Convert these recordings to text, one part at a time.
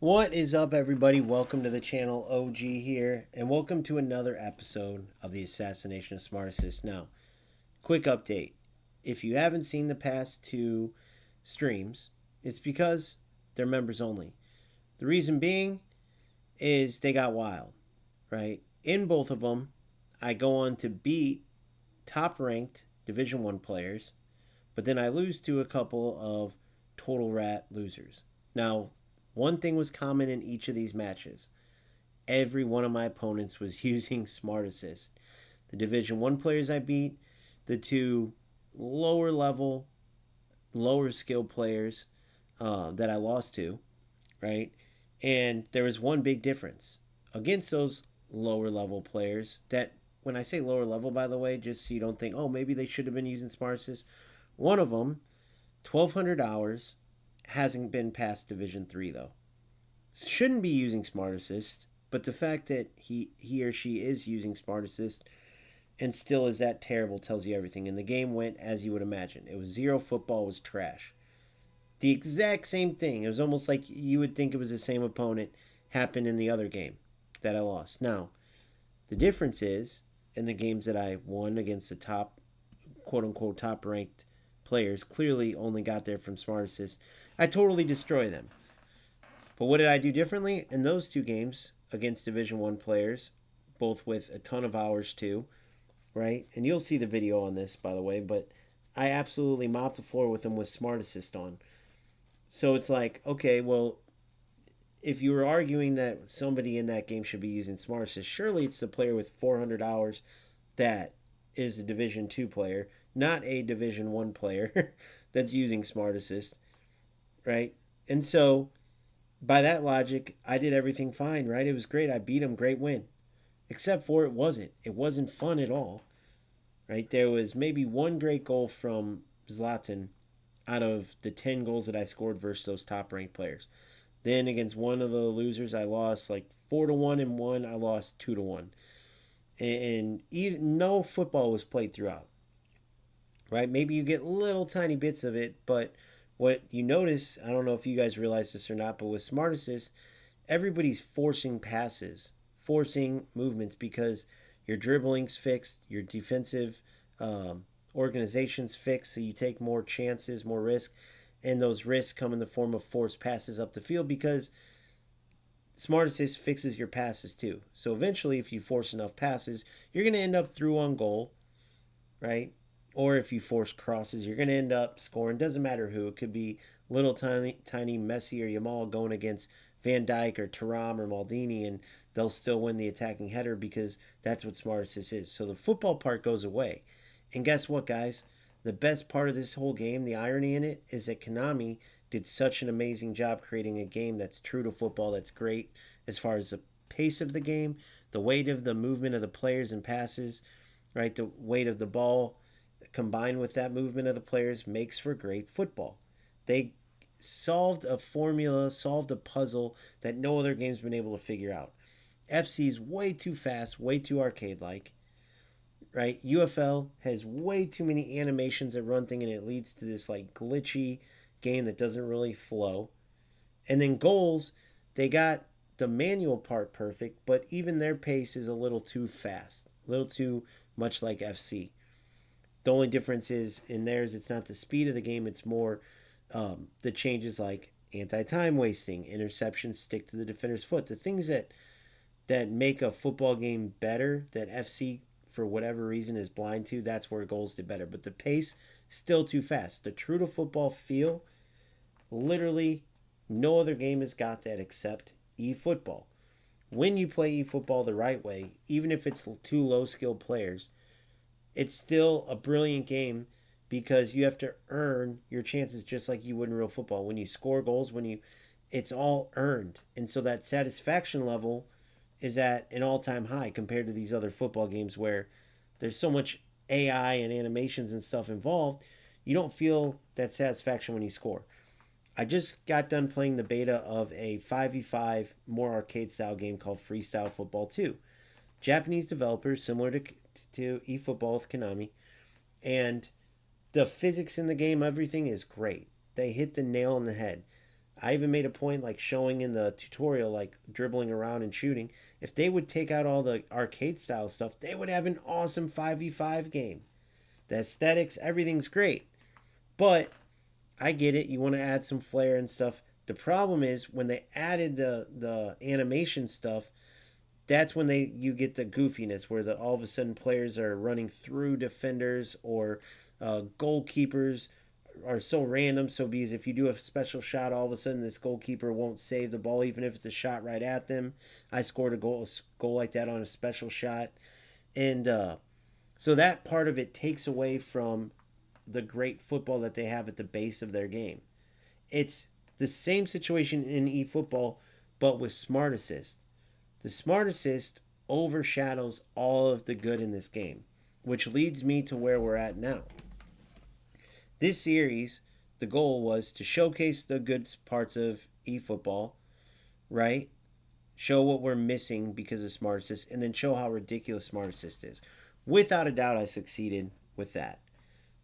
What is up, everybody? Welcome to the channel. OG here, and welcome to another episode of the Assassination of Smart Assist. Now, quick update. If you haven't seen the past two streams, it's because they're members only. The reason being is they got wild, right? In both of them, I go on to beat top ranked Division 1 players, but then I lose to a couple of total rat losers. Now, one thing was common in each of these matches. Every one of my opponents was using Smart Assist. The Division 1 players I beat, the two lower level, lower skill players that I lost to, right? And there was one big difference. Against those lower level players, that when I say lower level, by the way, just so you don't think, oh, maybe they should have been using Smart Assist. One of them, 1,200 hours, hasn't been past Division 3, though. Shouldn't be using Smart Assist, but the fact that he or she is using Smart Assist and still is that terrible tells you everything. And the game went as you would imagine. It was zero football, was trash. The exact same thing. It was almost like you would think it was the same opponent happened in the other game that I lost. Now, the difference is in the games that I won against the top, quote unquote, top ranked players, clearly only got there from Smart Assist. I totally destroy them. But what did I do differently in those two games against Division 1 players, both with a ton of hours too, right? And you'll see the video on this, by the way, but I absolutely mopped the floor with them with Smart Assist on. So it's like, okay, well, if you were arguing that somebody in that game should be using Smart Assist, surely it's the player with 400 hours that is a Division 2 player, not a Division 1 player that's using Smart Assist, right? And so by that logic, I did everything fine, right? It was great. I beat him, great win. Except for it wasn't. It wasn't fun at all, right? There was maybe one great goal from Zlatan out of the 10 goals that I scored versus those top ranked players. Then against one of the losers, I lost like 4-1, and one I lost 2-1. And even no football was played throughout, right? Maybe you get little tiny bits of it, but what you notice, I don't know if you guys realize this or not, but with Smart Assist, everybody's forcing passes, forcing movements because your dribbling's fixed, your defensive organization's fixed, so you take more chances, more risk, and those risks come in the form of forced passes up the field because Smart Assist fixes your passes too. So eventually, if you force enough passes, you're going to end up through on goal, right? Or if you force crosses, you're going to end up scoring. Doesn't matter who. It could be little tiny Messi or Yamal going against Van Dijk or Thuram or Maldini, and they'll still win the attacking header because that's what Smart Assist is. So the football part goes away. And guess what, guys? The best part of this whole game, the irony in it, is that Konami did such an amazing job creating a game that's true to football, that's great as far as the pace of the game, the weight of the movement of the players and passes, right? The weight of the ball combined with that movement of the players makes for great football. They solved a formula, solved a puzzle that no other game's been able to figure out. FC's way too fast, way too arcade like, right? UFL has way too many animations that run thing, and it leads to this like glitchy game that doesn't really flow. And then goals, they got the manual part perfect, but even their pace is a little too fast, a little too much like FC. The only difference is in theirs, it's not the speed of the game, it's more the changes like anti-time wasting, interceptions stick to the defender's foot, the things that make a football game better that FC for whatever reason is blind to. That's where goals did better, but the pace still too fast. The true to football feel, literally no other game has got that except eFootball. When you play eFootball the right way, even if it's two low skilled players, it's still a brilliant game because you have to earn your chances just like you would in real football. When you score goals, it's all earned. And so that satisfaction level is at an all-time high compared to these other football games where there's so much AI and animations and stuff involved. You don't feel that satisfaction when you score. I just got done playing the beta of a 5v5 more arcade style game called Freestyle Football 2. Japanese developers, similar to eFootball with Konami, and the physics in the game, everything is great. They hit the nail on the head. I even made a point like showing in the tutorial, like dribbling around and shooting. If they would take out all the arcade style stuff, they would have an awesome 5v5 game. The aesthetics, everything's great. But I get it. You want to add some flair and stuff. The problem is when they added the animation stuff, that's when you get the goofiness where all of a sudden players are running through defenders or goalkeepers are so random. So because if you do a special shot, all of a sudden this goalkeeper won't save the ball even if it's a shot right at them. I scored a goal like that on a special shot, and so that part of it takes away from the great football that they have at the base of their game. It's the same situation in eFootball, but with Smart Assist. The Smart Assist overshadows all of the good in this game, which leads me to where we're at now. This series, the goal was to showcase the good parts of eFootball, right? Show what we're missing because of Smart Assist, and then show how ridiculous Smart Assist is. Without a doubt, I succeeded with that.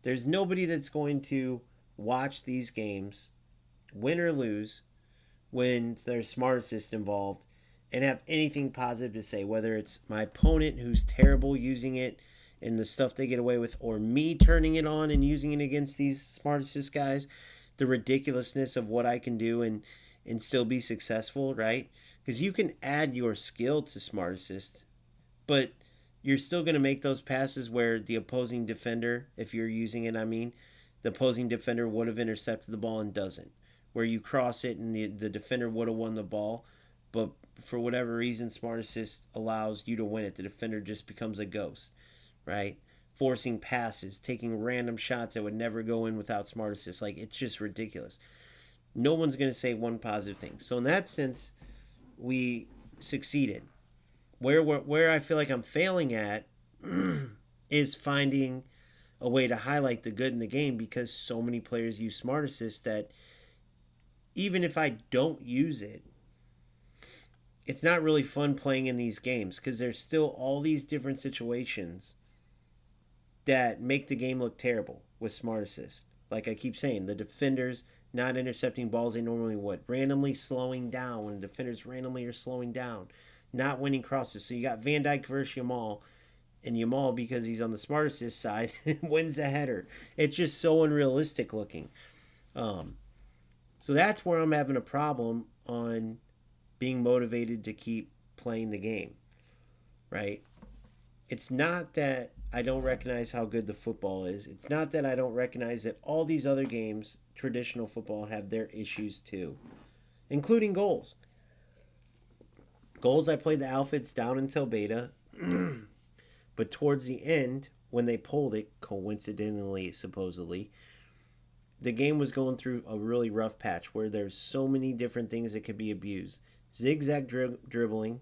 There's nobody that's going to watch these games, win or lose, when there's Smart Assist involved, and have anything positive to say, whether it's my opponent who's terrible using it and the stuff they get away with, or me turning it on and using it against these Smart Assist guys, the ridiculousness of what I can do and still be successful, right? Because you can add your skill to Smart Assist, but you're still going to make those passes where the opposing defender, if you're using it, I mean, the opposing defender would have intercepted the ball and doesn't. Where you cross it and the defender would have won the ball, but for whatever reason, Smart Assist allows you to win it. The defender just becomes a ghost, right? Forcing passes, taking random shots that would never go in without Smart Assist. Like, it's just ridiculous. No one's going to say one positive thing. So in that sense, we succeeded. Where I feel like I'm failing at is finding a way to highlight the good in the game, because so many players use Smart Assist that even if I don't use it, it's not really fun playing in these games because there's still all these different situations that make the game look terrible with Smart Assist. Like I keep saying, the defenders not intercepting balls they normally would, randomly slowing down when the defenders randomly are slowing down, not winning crosses. So you got Van Dijk versus Yamal, and Yamal, because he's on the Smart Assist side, wins the header. It's just so unrealistic looking. So that's where I'm having a problem on being motivated to keep playing the game, right? It's not that I don't recognize how good the football is. It's not that I don't recognize that all these other games, traditional football, have their issues too, including goals. Goals, I played the outfits down until beta, but towards the end, when they pulled it, coincidentally, supposedly, the game was going through a really rough patch where there's so many different things that could be abused. Zigzag dribbling,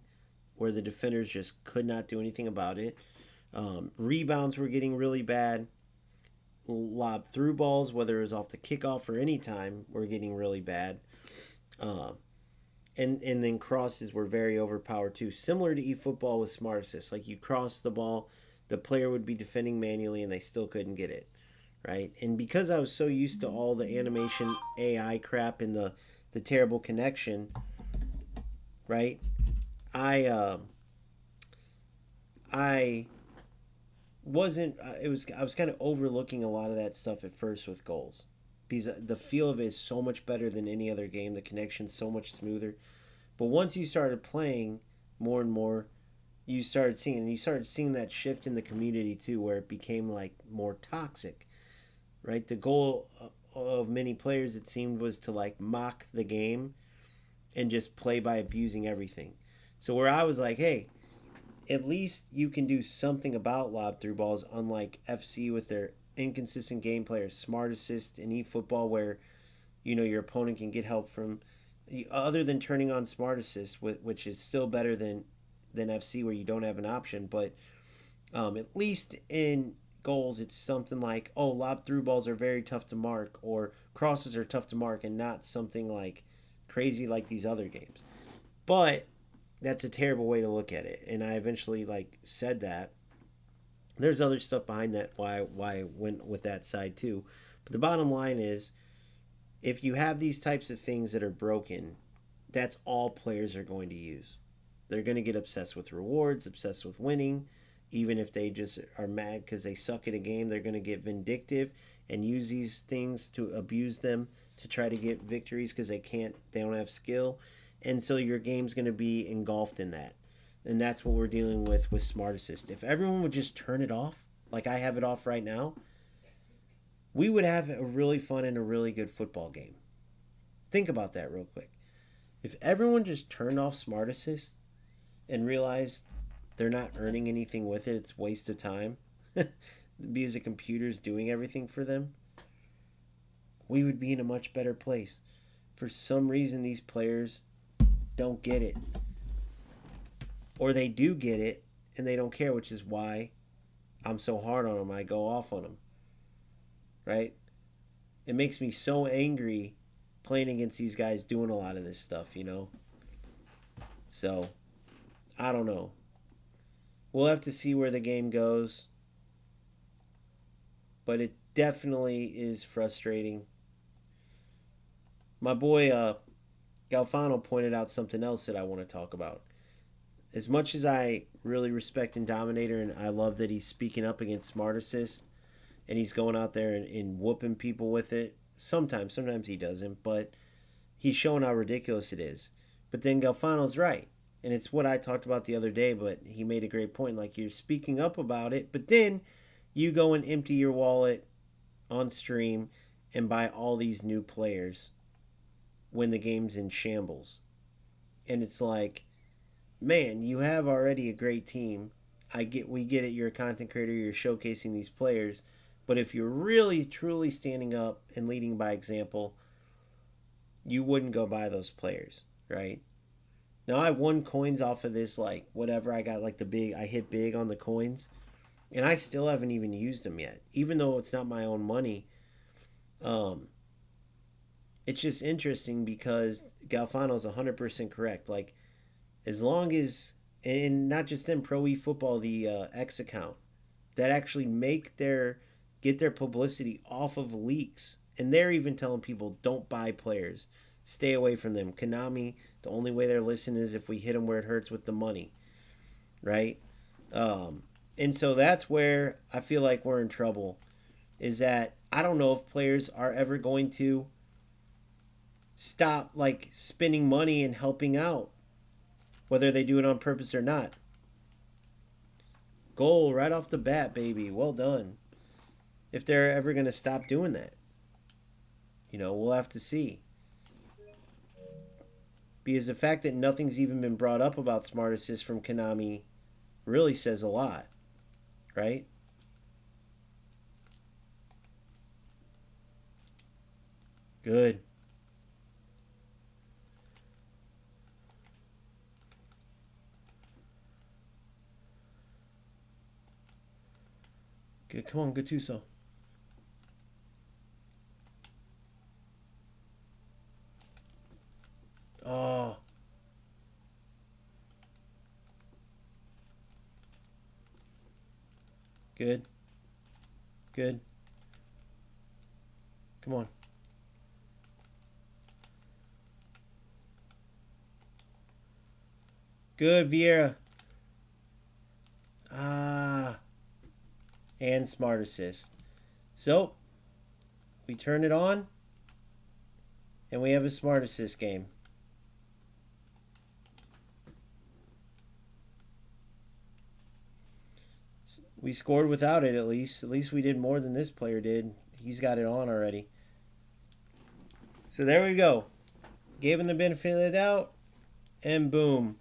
where the defenders just could not do anything about it. Rebounds were getting really bad. Lob through balls, whether it was off the kickoff or any time, were getting really bad. And then crosses were very overpowered too. Similar to eFootball with Smart Assist. Like you cross the ball, the player would be defending manually and they still couldn't get it. Right? And because I was so used to all the animation AI crap and the terrible connection, right? I wasn't I was kind of overlooking a lot of that stuff at first with goals, because the feel of it is so much better than any other game. The connection's so much smoother. But once you started playing more and more, you started seeing that shift in the community too, where it became like more toxic, right? The goal of many players, it seemed, was to like mock the game and just play by abusing everything. So where I was like, hey, at least you can do something about lob through balls, unlike FC with their inconsistent gameplay, or Smart Assist in eFootball, where your opponent can get help from, other than turning on Smart Assist, which is still better than FC where you don't have an option. But at least in goals, it's something like, oh, lob through balls are very tough to mark, or crosses are tough to mark, and not something like crazy like these other games. But that's a terrible way to look at it, and I eventually said that. There's other stuff behind that, why I went with that side too. But the bottom line is, if you have these types of things that are broken, that's all players are going to use. They're going to get obsessed with rewards, obsessed with winning. Even if they just are mad because they suck at a game, they're going to get vindictive and use these things to abuse them to try to get victories because they don't have skill. And so your game's going to be engulfed in that. And that's what we're dealing with Smart Assist. If everyone would just turn it off, like I have it off right now, we would have a really fun and a really good football game. Think about that real quick. If everyone just turned off Smart Assist and realized they're not earning anything with it, it's a waste of time because the computer's doing everything for them, we would be in a much better place. For some reason, these players don't get it. Or they do get it and they don't care, which is why I'm so hard on them. I go off on them. Right? It makes me so angry playing against these guys doing a lot of this stuff, you know? So, I don't know. We'll have to see where the game goes. But it definitely is frustrating. My boy Galfano pointed out something else that I want to talk about. As much as I really respect and Dominator, and I love that he's speaking up against Smart Assist, and he's going out there and whooping people with it. Sometimes he doesn't, but he's showing how ridiculous it is. But then Galfano's right. And it's what I talked about the other day, but he made a great point. Like, you're speaking up about it, but then you go and empty your wallet on stream and buy all these new players when the game's in shambles. And it's like, man, you have already a great team. We get it, you're a content creator, you're showcasing these players. But if you're really, truly standing up and leading by example, you wouldn't go buy those players, right? Now, I won coins off of this, like, whatever. I got, like, I hit big on the coins. And I still haven't even used them yet. Even though it's not my own money. It's just interesting because Galfano's 100% correct. Like, as long as, and not just them, Pro eFootball, the X account, that actually get their publicity off of leaks. And they're even telling people, don't buy players. Stay away from them. Konami, the only way they're listening is if we hit them where it hurts with the money. Right? And so that's where I feel like we're in trouble. Is that I don't know if players are ever going to stop, like, spending money and helping out. Whether they do it on purpose or not. Goal right off the bat, baby. Well done. If they're ever going to stop doing that. You know, we'll have to see. Because the fact that nothing's even been brought up about Smart Assist from Konami really says a lot. Right? Good. Good. Come on, Gattuso. Oh. Good. Good. Come on. Good, Vieira. And Smart Assist. So, we turn it on, and we have a Smart Assist game. We scored without it, at least. At least we did more than this player did. He's got it on already. So there we go. Gave him the benefit of the doubt, and boom.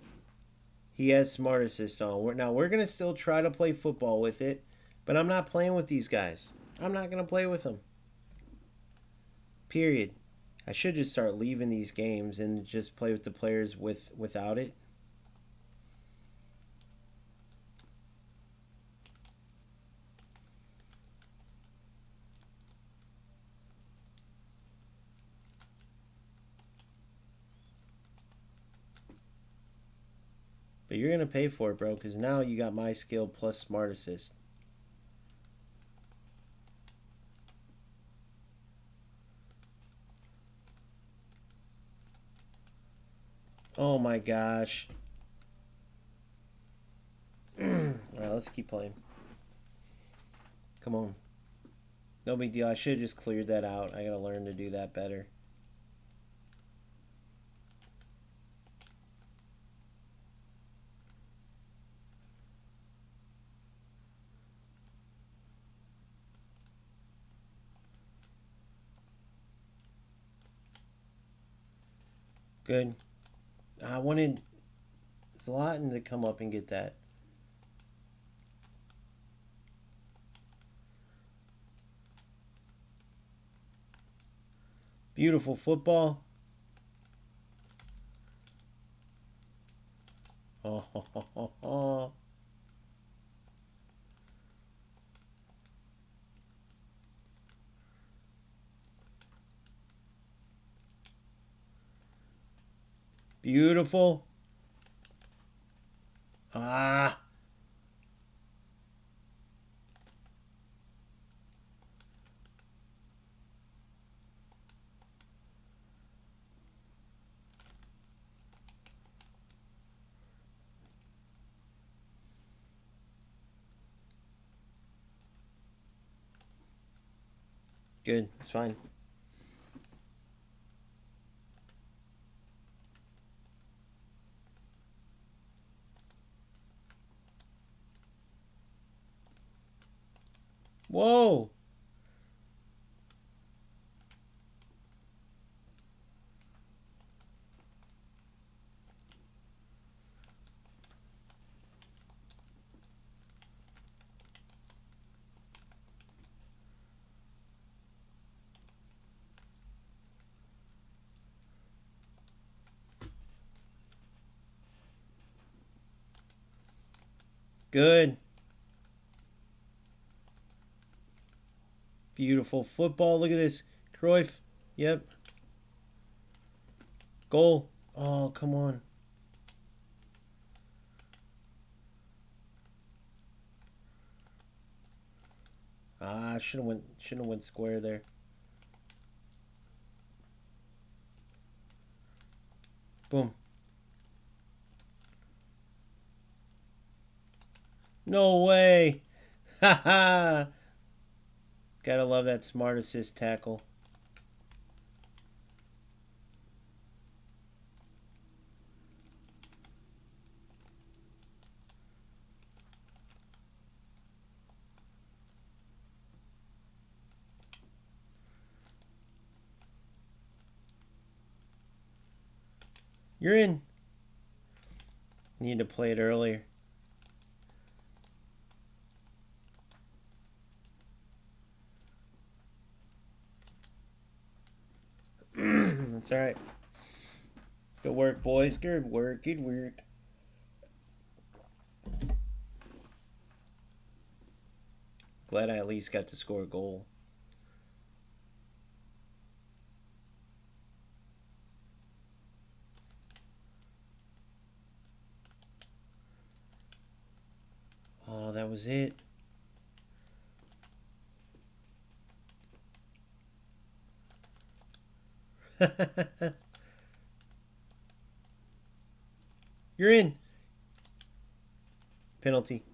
He has Smart Assist on. Now, we're going to still try to play football with it, but I'm not playing with these guys. I'm not going to play with them. Period. I should just start leaving these games and just play with the players without it. But you're going to pay for it, bro, because now you got my skill plus Smart Assist. Oh my gosh. Alright, let's keep playing. Come on. No big deal. I should have just cleared that out. I gotta learn to do that better. Good. I wanted Zlatan to come up and get that. Beautiful football. Oh. Beautiful. Ah. Good. It's fine. Whoa. Good. Beautiful football. Look at this. Cruyff. Yep. Goal. Oh, come on. Ah, shouldn't have went square there. Boom. No way. Ha ha. Gotta love that smart assist tackle. You're in. Need to play it earlier. That's all right. Good work, boys. Good work. Good work. Glad I at least got to score a goal. Oh, that was it. You're in. Penalty.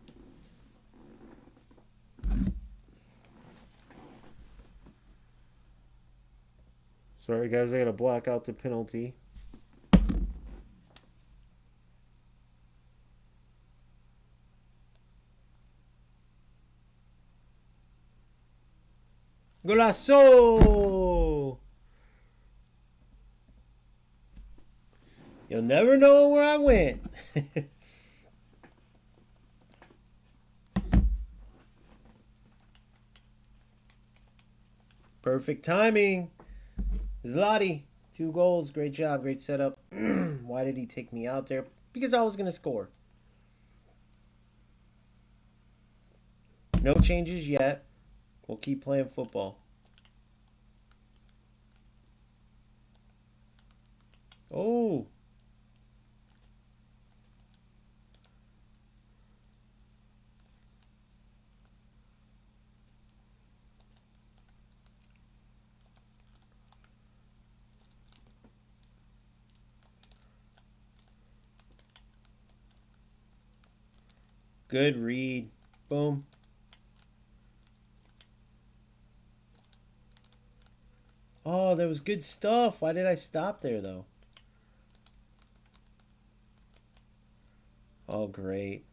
Sorry, guys. I gotta block out the penalty. Golazo! You'll never know where I went. Perfect timing. Zlati, 2 goals. Great job. Great setup. Why did he take me out there? Because I was going to score. No changes yet. We'll keep playing football. Oh. Good read. Boom. Oh, that was good stuff. Why did I stop there, though? Oh, great.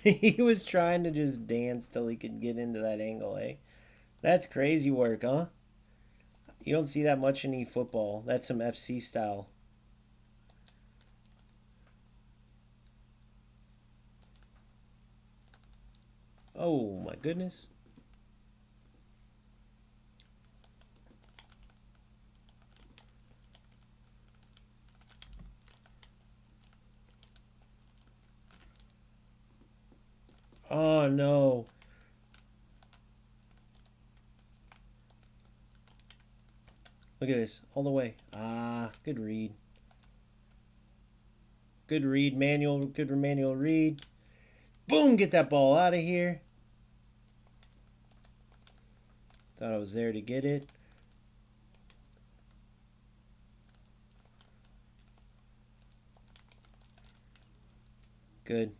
He was trying to just dance till he could get into that angle, eh? That's crazy work, huh? You don't see that much in eFootball. That's some FC style. Oh, my goodness. Oh, no. Look at this. All the way. Ah, good read. Good read, manual. Good manual read. Boom, get that ball out of here. Thought I was there to get it. Good.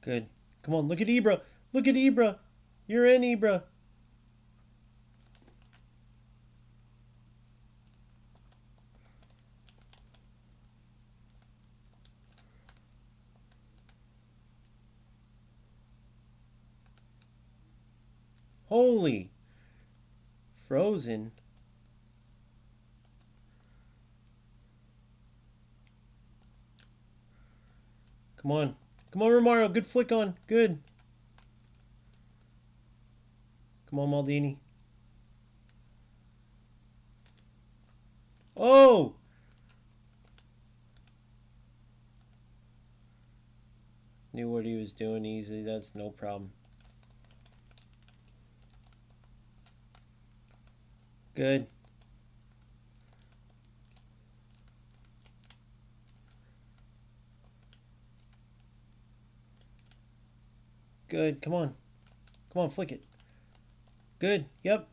Good. Come on, look at Ibra. Look at Ibra. You're in, Ibra. Holy. Frozen. Come on. Come on, Romario. Good flick on. Good. Come on, Maldini. Oh! Knew what he was doing easily. That's no problem. Good. Good. Come on. Come on, flick it. Good. Yep.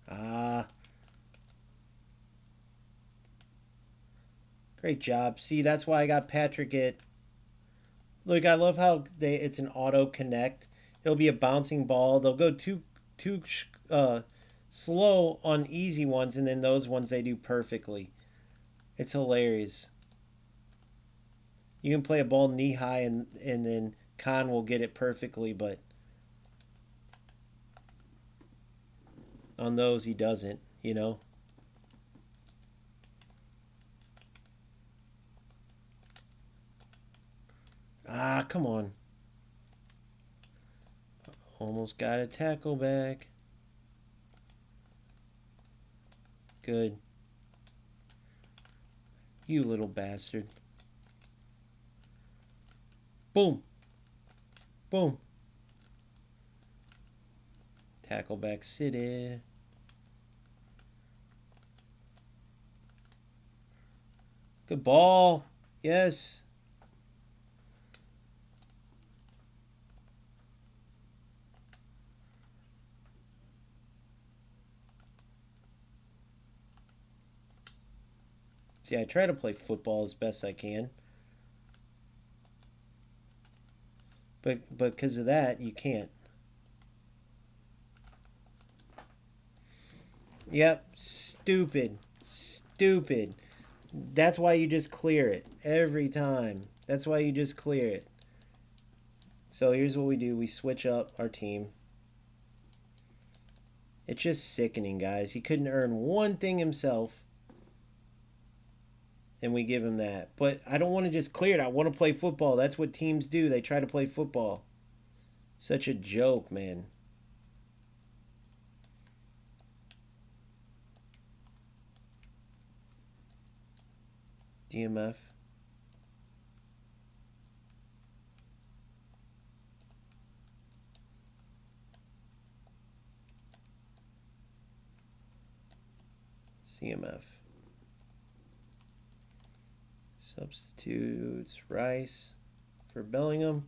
Ah. Great job. See, that's why I got Patrick at... Look, I love how it's an auto connect. It'll be a bouncing ball. They'll go too slow on easy ones, and then those ones they do perfectly. It's hilarious. You can play a ball knee high, and then Khan will get it perfectly, but on those he doesn't, you know. Ah, come on. Almost got a tackle back. Good. You little bastard. Boom. Boom. Tackle back city. Good ball. Yes. See, I try to play football as best I can. But because of that, you can't. Yep, stupid. Stupid. That's why you just clear it every time. That's why you just clear it. So here's what we do. We switch up our team. It's just sickening, guys. He couldn't earn one thing himself. And we give him that. But I don't want to just clear it. I want to play football. That's what teams do. They try to play football. Such a joke, man. DMF. CMF. Substitutes Rice for Bellingham.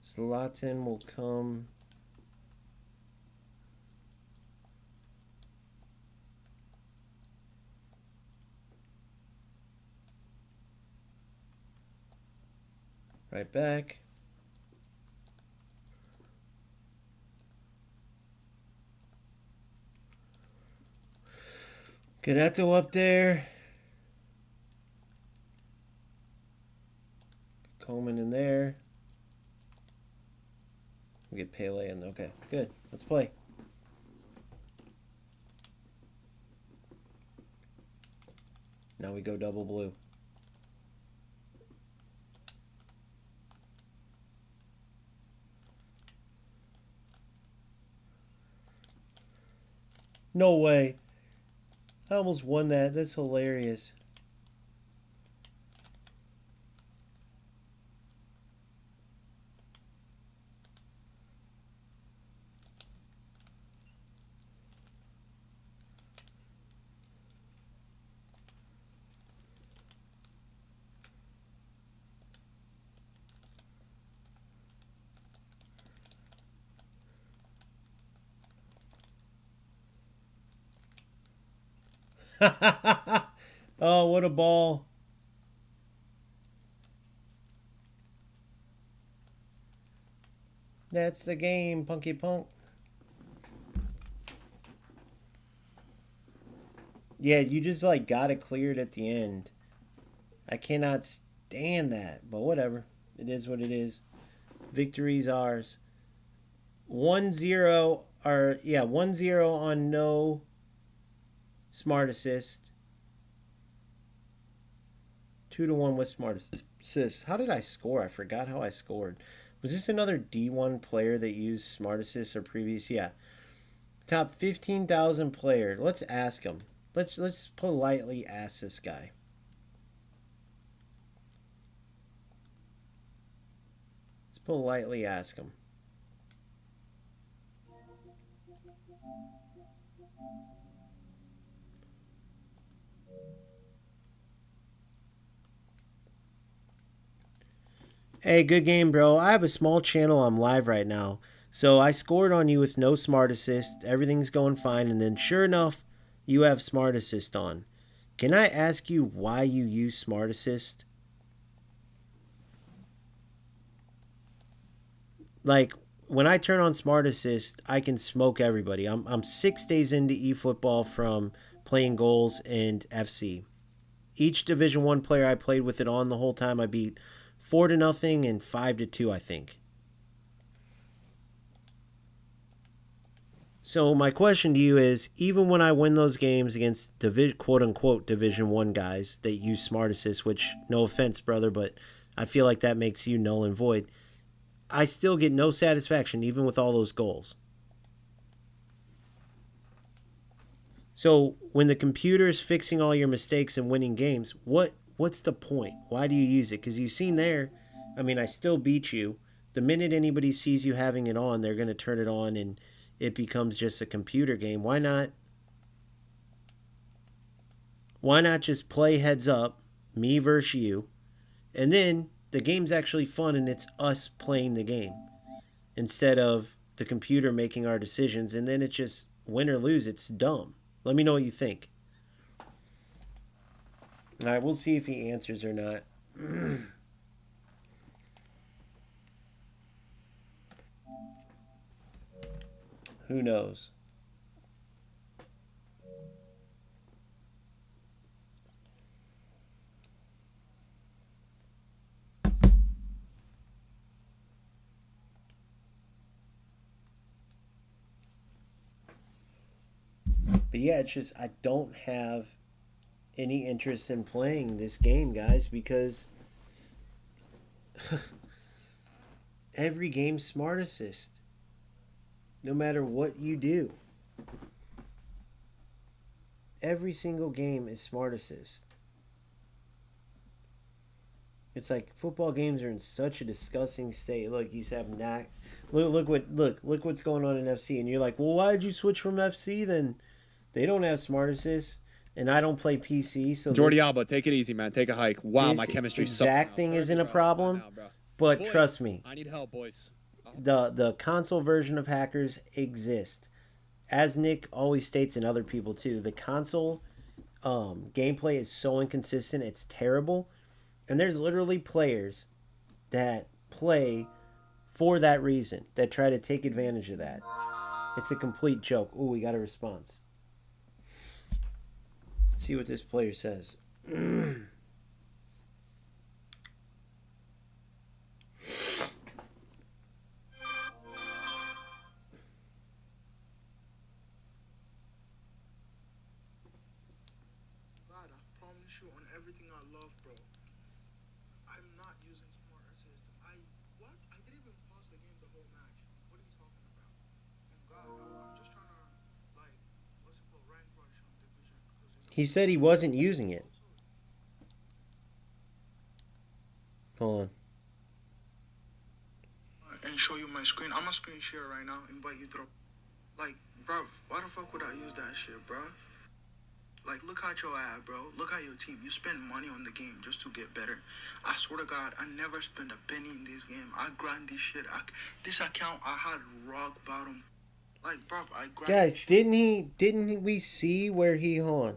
Zlatan will come. Right back. Ganeto up there. Coleman in there. We get Pele in. Okay, good. Let's play. Now we go double blue. No way. I almost won that. That's hilarious. Oh, what a ball. That's the game, Punky Punk. Yeah, you just like got it cleared at the end. I cannot stand that, but whatever. It is what it is. Victory's ours. 1-0 or yeah, 1-0 on no smart assist. 2-1 with smart assist. How did I score? I forgot how I scored. Was this another D1 player that used smart assist or previous? Yeah. Top 15,000 player. Let's ask him. Let's politely ask this guy. Let's politely ask him. Hey, good game, bro. I have a small channel. I'm live right now. So I scored on you with no smart assist. Everything's going fine. And then sure enough, you have smart assist on. Can I ask you why you use smart assist? Like, when I turn on smart assist, I can smoke everybody. I'm 6 days into eFootball from playing goals and FC. Each Division 1 player I played with it on the whole time, I beat 4-0 and 5-2, I think. So my question to you is, even when I win those games against quote-unquote Division 1 guys that use smart assist, which, no offense, brother, but I feel like that makes you null and void, I still get no satisfaction even with all those goals. So when the computer is fixing all your mistakes and winning games, what's the point? Why do you use it? Because you've seen there, I mean, I still beat you. The minute anybody sees you having it on, they're going to turn it on and it becomes just a computer game. Why not just play heads up, me versus you, and then the game's actually fun and it's us playing the game instead of the computer making our decisions, and then it's just win or lose. It's dumb. Let me know what you think. All right, we'll see if he answers or not. Who knows? But yeah, it's just I don't have any interest in playing this game, guys, because every game's smart assist. No matter what you do. Every single game is smart assist. It's like football games are in such a disgusting state. Look, you have look what's going on in FC, and you're like, well, why did you switch from FC then? They don't have smart assist, and I don't play PC, so Jordi Alba, take it easy, man. Take a hike. Wow, my chemistry sucks. Exacting isn't a problem, but boys, trust me, I need help, boys. The console version of hackers exist. As Nick always states, and other people too, the console gameplay is so inconsistent, it's terrible. And there's literally players that play for that reason, that try to take advantage of that. It's a complete joke. Ooh, we got a response. Let's see what this player says. Everything I love, bro. I'm not using smart assist. What? I didn't even pause the game the whole match. What are you talking about? Oh God, I'm just trying to what's it called, rank rush on division. He said he wasn't using it. Hold on. And show you my screen. I'm a screen share right now. Invite you through. Bro, why the fuck would I use that shit, bro? Look at your ad, bro. Look at your team. You spend money on the game just to get better. I swear to God, I never spend a penny in this game. I grind this shit. This account, I had rock bottom. Bro, I grind. Guys, didn't we see where he, hold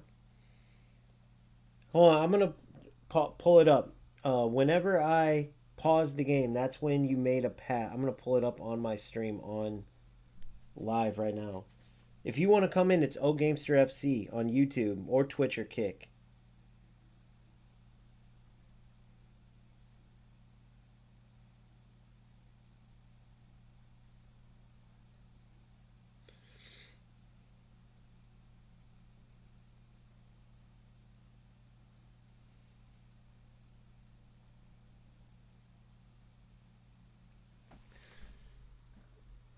on, I'm going to pull it up. Whenever I pause the game, that's when you made a pass. I'm going to pull it up on my stream on live right now. If you want to come in, it's OGamester FC on YouTube or Twitch or Kick.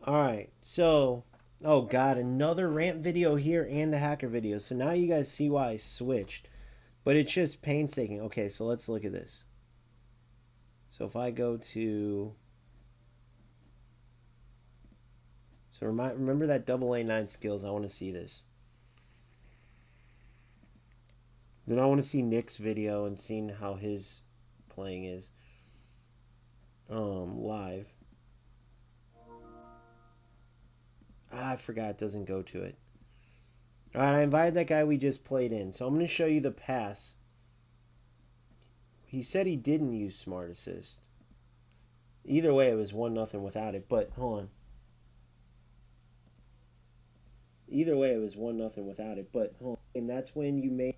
All right, so... Oh God, another rant video here and a hacker video. So now you guys see why I switched. But it's just painstaking. Okay, so let's look at this. So if I go to... So remember that AA9 skills. I want to see this. Then I want to see Nick's video and seeing how his playing is. Live. I forgot it doesn't go to it. Alright, I invited that guy we just played in. So I'm going to show you the pass. He said he didn't use Smart Assist. Either way, it was 1-0 without it. But, hold on. Either way, it was 1-0 without it. But, hold on. And that's when you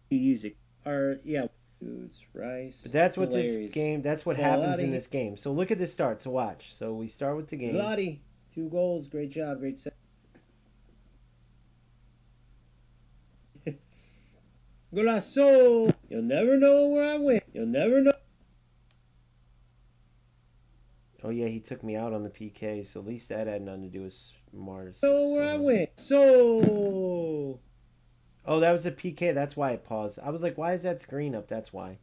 use it. Or, yeah. Foods, rice. But that's what this game, that's what happens in this game. So look at the start. So watch. So we start with the game. Vladi. 2 goals. Great job. Great set. Golazo! You'll never know where I went. You'll never know. Oh, yeah, he took me out on the PK, so at least that had nothing to do with Smart. So where I went. So... Oh, that was a PK. That's why it paused. I was like, why is that screen up? That's why.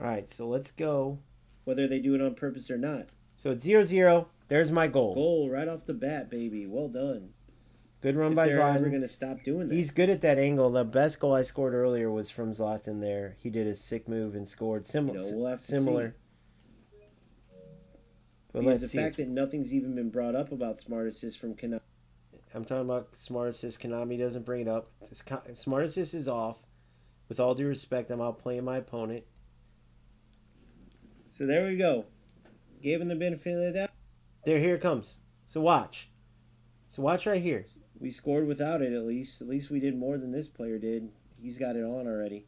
All right, so let's go. Whether they do it on purpose or not. So it's 0-0. There's my goal. Goal right off the bat, baby. Well done. Good run by Zlatan. They're ever going to stop doing that. He's good at that angle. The best goal I scored earlier was from Zlatan there. He did a sick move and scored similar. We'll have to similar. See. But let's see. The fact that nothing's even been brought up about Smart Assist from Konami. I'm talking about Smart Assist. Konami doesn't bring it up. Smart Assist is off. With all due respect, I'm outplaying my opponent. So there we go. Gave him the benefit of the doubt. There, here it comes. So watch. So watch right here. We scored without it at least. At least we did more than this player did. He's got it on already.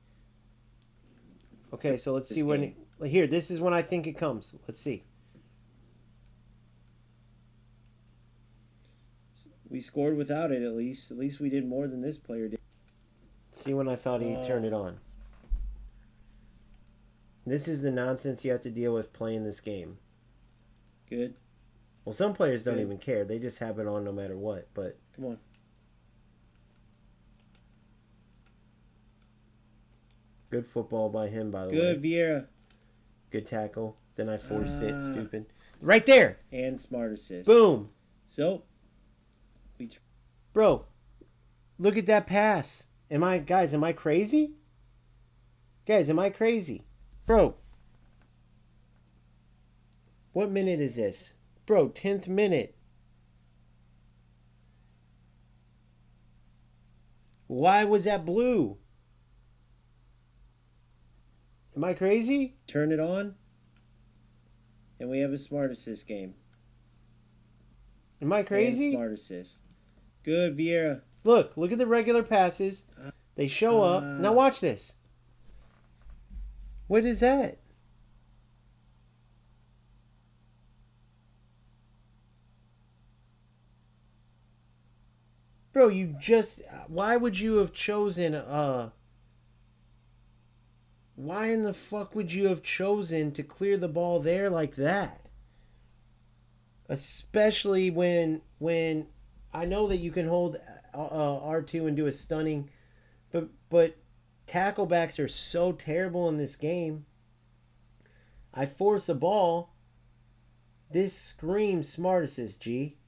Okay, so let's see when... Here, this is when I think it comes. Let's see. We scored without it at least. At least we did more than this player did. See when I thought he turned it on. This is the nonsense you have to deal with playing this game. Good. Well, some players don't even care. They just have it on no matter what. But come on. Good football by him, by the way. Good, Vieira. Good tackle. Then I forced it. Stupid. Right there. And Smart Assist. Boom. So, bro, Look at that pass. Am I crazy? Guys, am I crazy? Bro, what minute is this? Bro, 10th minute. Why was that blue? Am I crazy? Turn it on. And we have a smart assist game. Am I crazy? And smart assist. Good, Vieira. Look at the regular passes. They show up. Now watch this. What is that? Bro, you just... Why would you have chosen... Why in the fuck would you have chosen to clear the ball there like that? Especially when I know that you can hold R2 and do a stunning... But tacklebacks are so terrible in this game. I force a ball. This screams smart assist, G.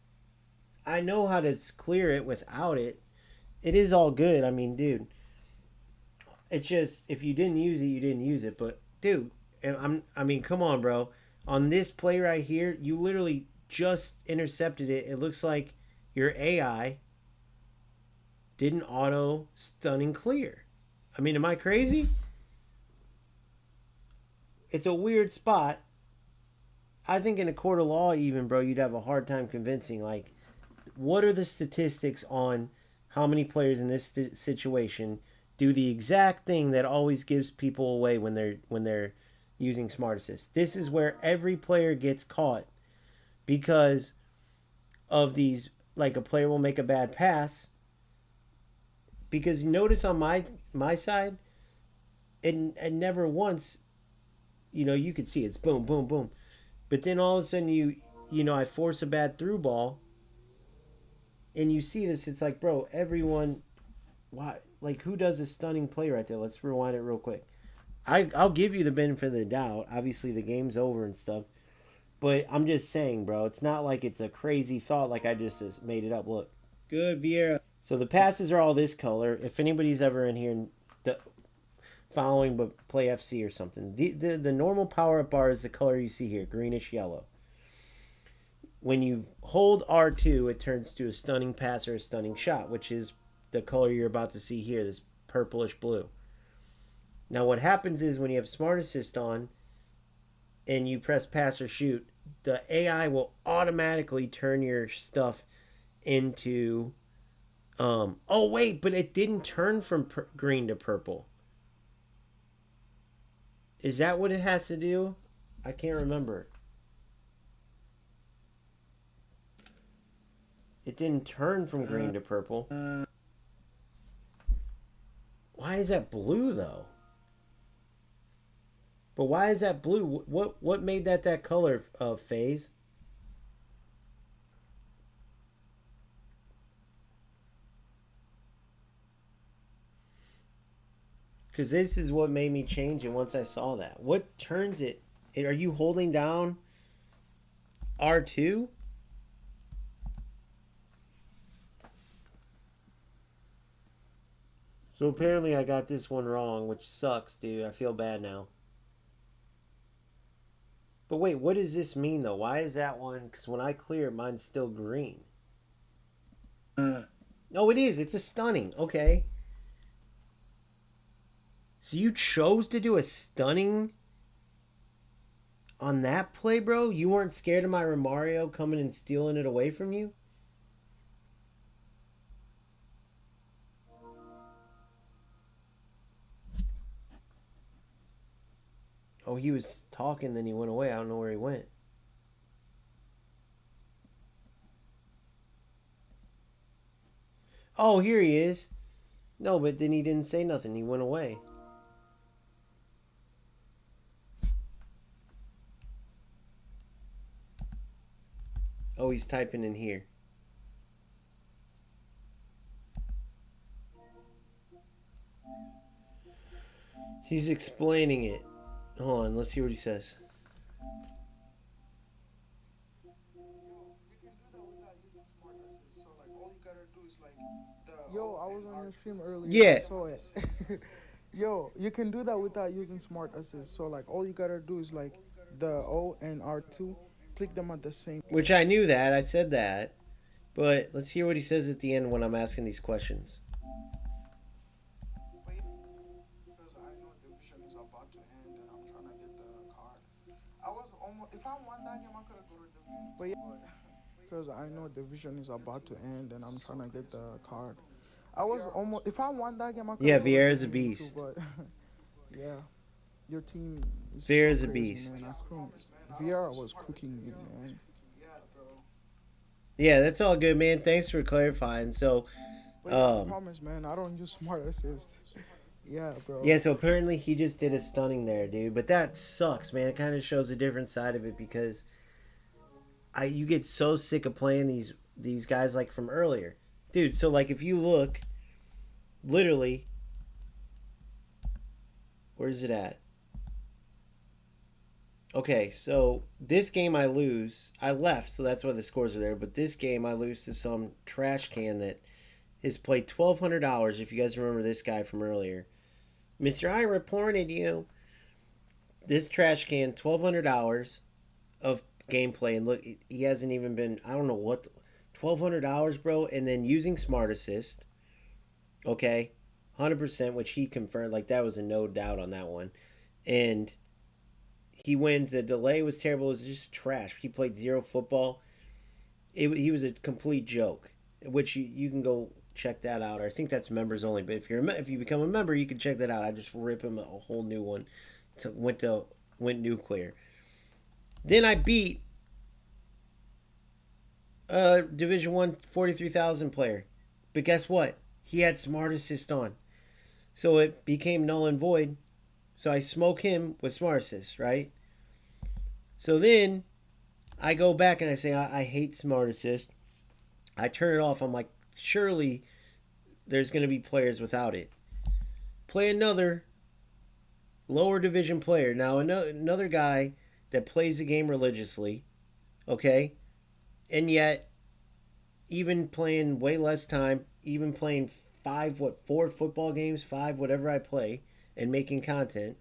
I know how to clear it without it. It is all good. I mean, dude. It's just, if you didn't use it, you didn't use it. But, dude, I mean, come on, bro. On this play right here, you literally just intercepted it. It looks like your AI didn't auto stunning clear. I mean, am I crazy? It's a weird spot. I think in a court of law even, bro, you'd have a hard time convincing. Like, what are the statistics on how many players in this situation do the exact thing that always gives people away when they're using smart assist? This is where every player gets caught because of these. Like, a player will make a bad pass. Because you notice on my side, it never once, you could see it's boom, boom, boom. But then all of a sudden I force a bad through ball. And you see this, it's like, bro, everyone, why? Like, who does a stunning play right there? Let's rewind it real quick. I'll give you the benefit of the doubt. Obviously, the game's over and stuff. But I'm just saying, bro, it's not like it's a crazy thought like I just made it up. Look. Good, Vieira. So the passes are all this color. If anybody's ever in here following but play FC or something, the normal power-up bar is the color you see here, greenish yellow. When you hold R2, it turns to a stunning pass or a stunning shot, which is the color you're about to see here, this purplish blue. Now what happens is when you have Smart Assist on and you press pass or shoot, the AI will automatically turn your stuff into... oh, wait, but it didn't turn from green to purple. Is that what it has to do? I can't remember. It didn't turn from green to purple. Why is that blue, though? But why is that blue? What made that color phase? Because this is what made me change it once I saw that. What turns it? Are you holding down R2? So apparently I got this one wrong, which sucks, dude. I feel bad now. But wait, what does this mean, though? Why is that one? Because when I clear, mine's still green. No, it is. It's a stunning. Okay. So you chose to do a stunning on that play, bro? You weren't scared of my Romario coming and stealing it away from you? Oh, he was talking, then he went away. I don't know where he went. Oh, here he is. No, but then he didn't say nothing. He went away. Oh, he's typing in here. He's explaining it. Hold on, let's hear what he says. You can do that without using smart assist. So Yo, I was on your stream earlier. Yeah. I saw it. Yo, you can do that without using smart assist. So like all you gotta do is like the O and R2, click them at the same. Which I knew that. I said that. But let's hear what he says at the end when I'm asking these questions. Because I know division is about to end and I'm trying to get the card. I was almost, if I won that game, I could have go to division. But yeah, because I know division is about to end and I'm trying to get the card. I was almost, if I won that game, I could Yeah, have go to Vieira's a division beast. too, but yeah, your team is Vieira's so a crazy, beast. man. Vieira was cooking me, man. Yeah, that's all good, man. Thanks for clarifying. So, But yeah, I promise, man, I don't use smart assist. Yeah, bro. yeah, so apparently he just did a stunning there, dude. But that sucks, man. It kind of shows a different side of it because you get so sick of playing these guys like from earlier. Dude, so like if you look, literally, where's it at? Okay, so this game I lose. I left, so that's why the scores are there. But this game I lose to some trash can that has played $1,200. If you guys remember this guy from earlier, Mister, I reported you. This trash can, $1,200 of gameplay, and look, he hasn't even been. I don't know what, $1,200, bro, and then using Smart Assist. Okay, 100%, which he confirmed. Like that was a no doubt on that one, and he wins. The delay was terrible. It was just trash. He played zero football. He was a complete joke, which you can go check that out. I think that's members only. But if you become a member, you can check that out. I just rip him a whole new one. Went nuclear. Then I beat a Division 1 43,000 player. But guess what? He had Smart Assist on. So it became null and void. So I smoke him with Smart Assist, right? So then I go back and I say, I hate Smart Assist. I turn it off. I'm like, surely there's going to be players without it. Play another lower division player. Now, another guy that plays the game religiously, okay? And yet, even playing way less time, even playing 4 football games, 5, whatever I play, and making content,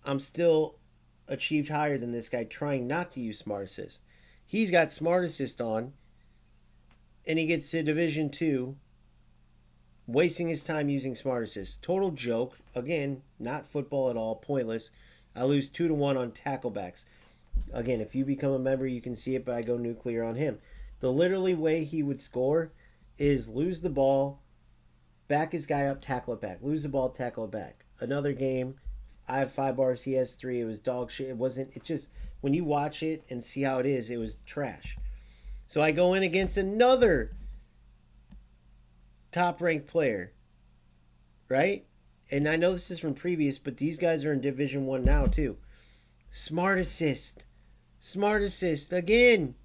I'm still achieved higher than this guy trying not to use Smart Assist. He's got Smart Assist on, and he gets to Division 2, wasting his time using Smart Assist. Total joke. Again, not football at all. Pointless. I lose 2-1 on tacklebacks. Again, if you become a member, you can see it, but I go nuclear on him. The literally way he would score is lose the ball, back his guy up, tackle it back. Lose the ball, tackle it back. Another game, I have 5 bars, he has 3. It was dog shit. It just, when you watch it and see how it was trash. So I go in against another top-ranked player, right? And I know this is from previous, but these guys are in Division 1 now, too. Smart Assist. Smart Assist again.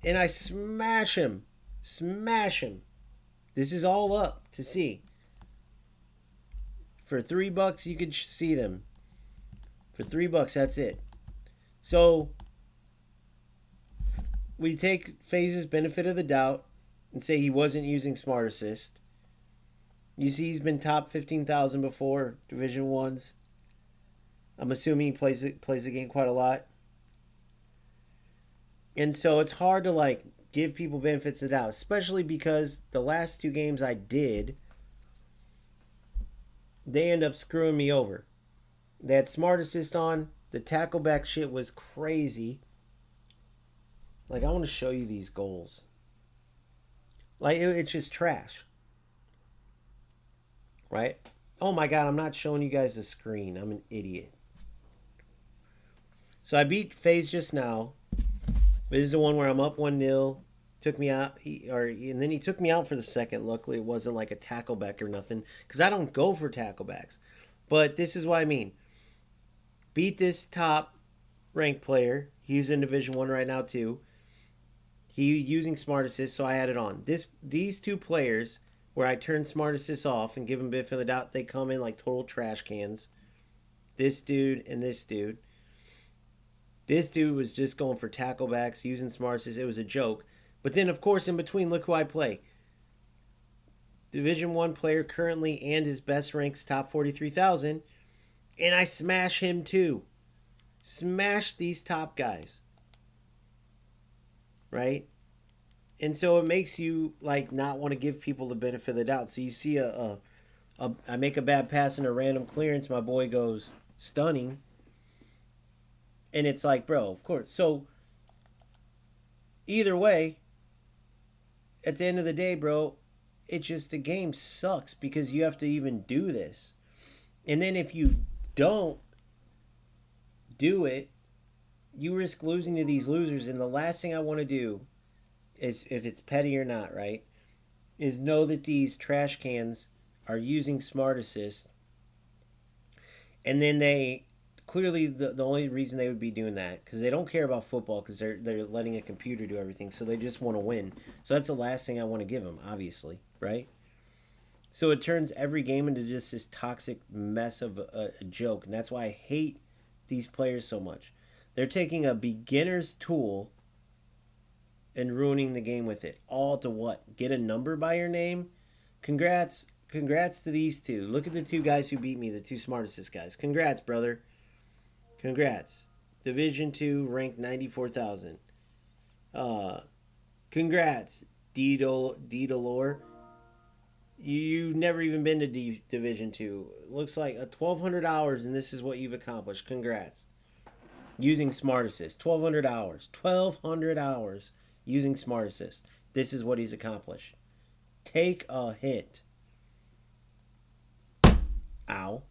And I smash him. Smash him. This is all up to see. For $3, you could see them. For $3, that's it. So, we take FaZe's benefit of the doubt and say he wasn't using Smart Assist. You see he's been top 15,000 before, Division 1s. I'm assuming he plays the game quite a lot. And so it's hard to give people benefits of the doubt, especially because the last 2 games I did, they end up screwing me over. They had Smart Assist on. The tackleback shit was crazy. I want to show you these goals. It's just trash. Right? Oh my God, I'm not showing you guys the screen. I'm an idiot. So I beat FaZe just now. This is the one where I'm up 1-0. Took me out, and then he took me out for the second. Luckily, it wasn't like a tackleback or nothing, because I don't go for tacklebacks. But this is what I mean. Beat this top-ranked player. He's in Division 1 right now, too. He using Smart Assist, so I had it on. These 2 players, where I turn Smart Assist off and give them benefit of the doubt, they come in like total trash cans. This dude and this dude. This dude was just going for tacklebacks, using Smart Assist. It was a joke. But then, of course, in between, look who I play. Division 1 player currently and his best ranks top 43,000. And I smash him too. Smash these top guys. Right? And so it makes you like not want to give people the benefit of the doubt. So you see I make a bad pass in a random clearance. My boy goes stunning. And it's like, bro, of course. So either way, at the end of the day, bro, it's just the game sucks because you have to even do this. And then if you don't do it, you risk losing to these losers. And the last thing I want to do is, if it's petty or not, right, is know that these trash cans are using Smart Assist. And then they clearly the only reason they would be doing that because they don't care about football because they're letting a computer do everything, so they just want to win. So that's the last thing I want to give them, obviously, right? So it turns every game into just this toxic mess of a joke, and that's why I hate these players so much. They're taking a beginner's tool and ruining the game with it. All to what? Get a number by your name? Congrats to these two. Look at the two guys who beat me, the two Smart Assist guys. Congrats, brother. Congrats. Division 2, ranked 94,000. Congrats, D. Delore. You've never even been to Division 2. Looks like 1,200 hours, and this is what you've accomplished. Congrats. Using Smart Assist. 1,200 hours. 1,200 hours using Smart Assist. This is what he's accomplished. Take a hit. Ow.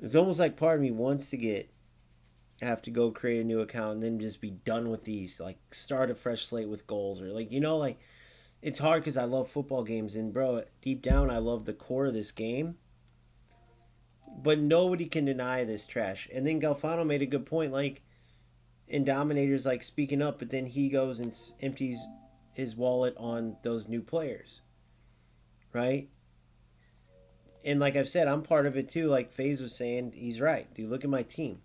It's almost like part of me wants to have to go create a new account and then just be done with these. Like, start a fresh slate with goals. Or, like, you know, like, it's hard because I love football games. And, bro, deep down, I love the core of this game. But nobody can deny this trash. And then Galfano made a good point. Like, and Dominator's, like, speaking up. But then he goes and empties his wallet on those new players. Right? And like I've said, I'm part of it too. Like FaZe was saying, he's right. Dude, look at my team.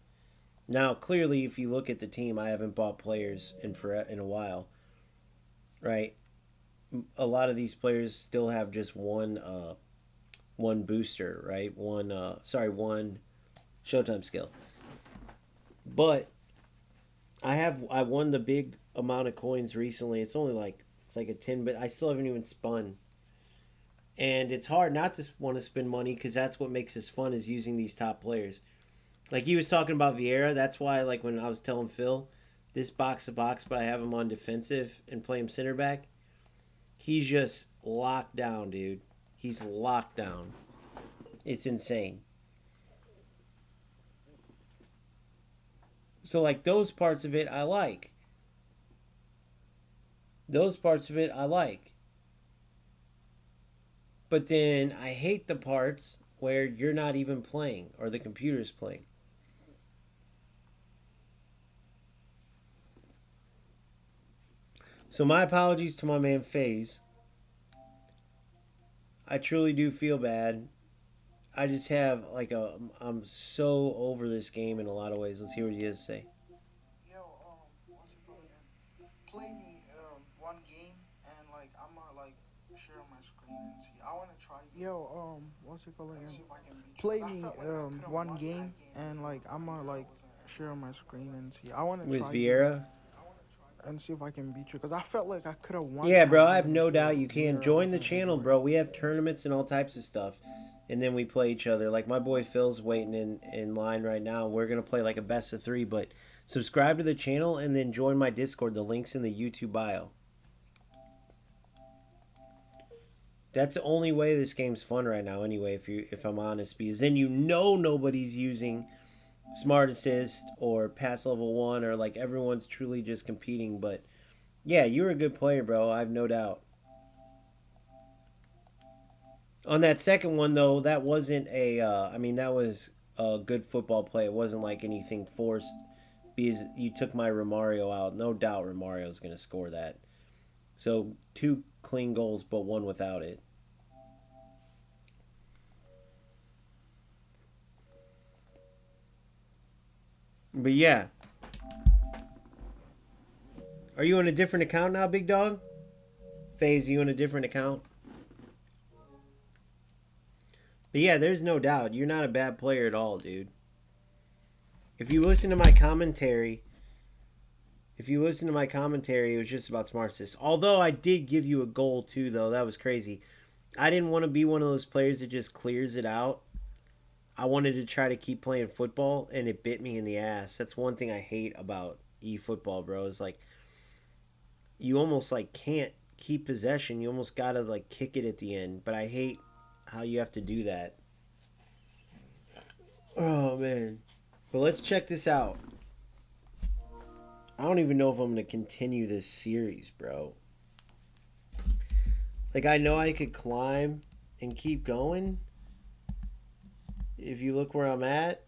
Now, clearly, if you look at the team, I haven't bought players in a while. Right? A lot of these players still have just one booster, right? One Showtime skill. But I won the big amount of coins recently. It's like a 10, but I still haven't even spun. And it's hard not to want to spend money because that's what makes this fun, is using these top players. Like he was talking about Vieira. That's why, like, when I was telling Phil, this box to box, but I have him on defensive and play him center back, he's just locked down, dude. He's locked down. It's insane. So, like, those parts of it I like. But then I hate the parts where you're not even playing or the computer's playing. So my apologies to my man FaZe. I truly do feel bad. I just have I'm so over this game in a lot of ways. Let's hear what he has to say. Yo, what's it called again? Play me one game and like I'ma like share my screen and see. I wanna try. Yo, what's it called again? Play me one game and like I'ma like share my screen and see. I wanna With try Vieira. and see if I can beat you, because I felt like I could have won. Yeah, bro, I have no doubt you can. Join the channel, bro. We have tournaments and all types of stuff. And then we play each other. Like, my boy Phil's waiting in line right now. We're going to play like a best of 3. But subscribe to the channel and then join my Discord. The link's in the YouTube bio. That's the only way this game's fun right now anyway, if I'm honest. Because then nobody's using Smart Assist or Pass Level 1, or like everyone's truly just competing. But yeah, you're a good player, bro. I have no doubt. On that second one, though, that wasn't that was a good football play. It wasn't like anything forced because you took my Romario out. No doubt Romario's going to score that. So 2 clean goals, but 1 without it. But yeah. Are you on a different account now, big dog? FaZe, you on a different account? But yeah, there's no doubt. You're not a bad player at all, dude. If you listen to my commentary, it was just about smart assists. Although I did give you a goal too, though. That was crazy. I didn't want to be one of those players that just clears it out. I wanted to try to keep playing football, and it bit me in the ass. That's one thing I hate about eFootball, bro. Is like you almost like can't keep possession. You almost gotta like kick it at the end. But I hate how you have to do that. Oh man. But let's check this out. I don't even know if I'm gonna continue this series, bro. Like I know I could climb and keep going if you look where I'm at,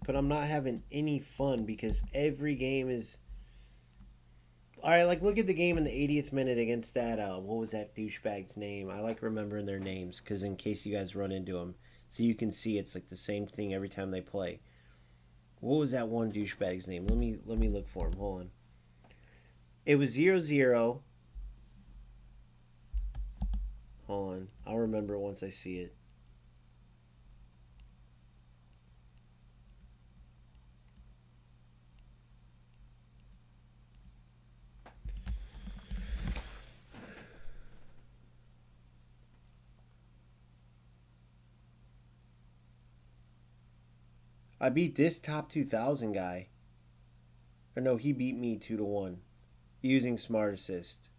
but I'm not having any fun because every game is... Alright, like look at the game in the 80th minute against that, what was that douchebag's name? I like remembering their names because in case you guys run into them, so you can see it's like the same thing every time they play. What was that one douchebag's name? Let me look for him. Hold on. It was 0-0. Hold on. I'll remember once I see it. I beat this top 2000 guy. Or no, he beat me 2-1 using Smart Assist.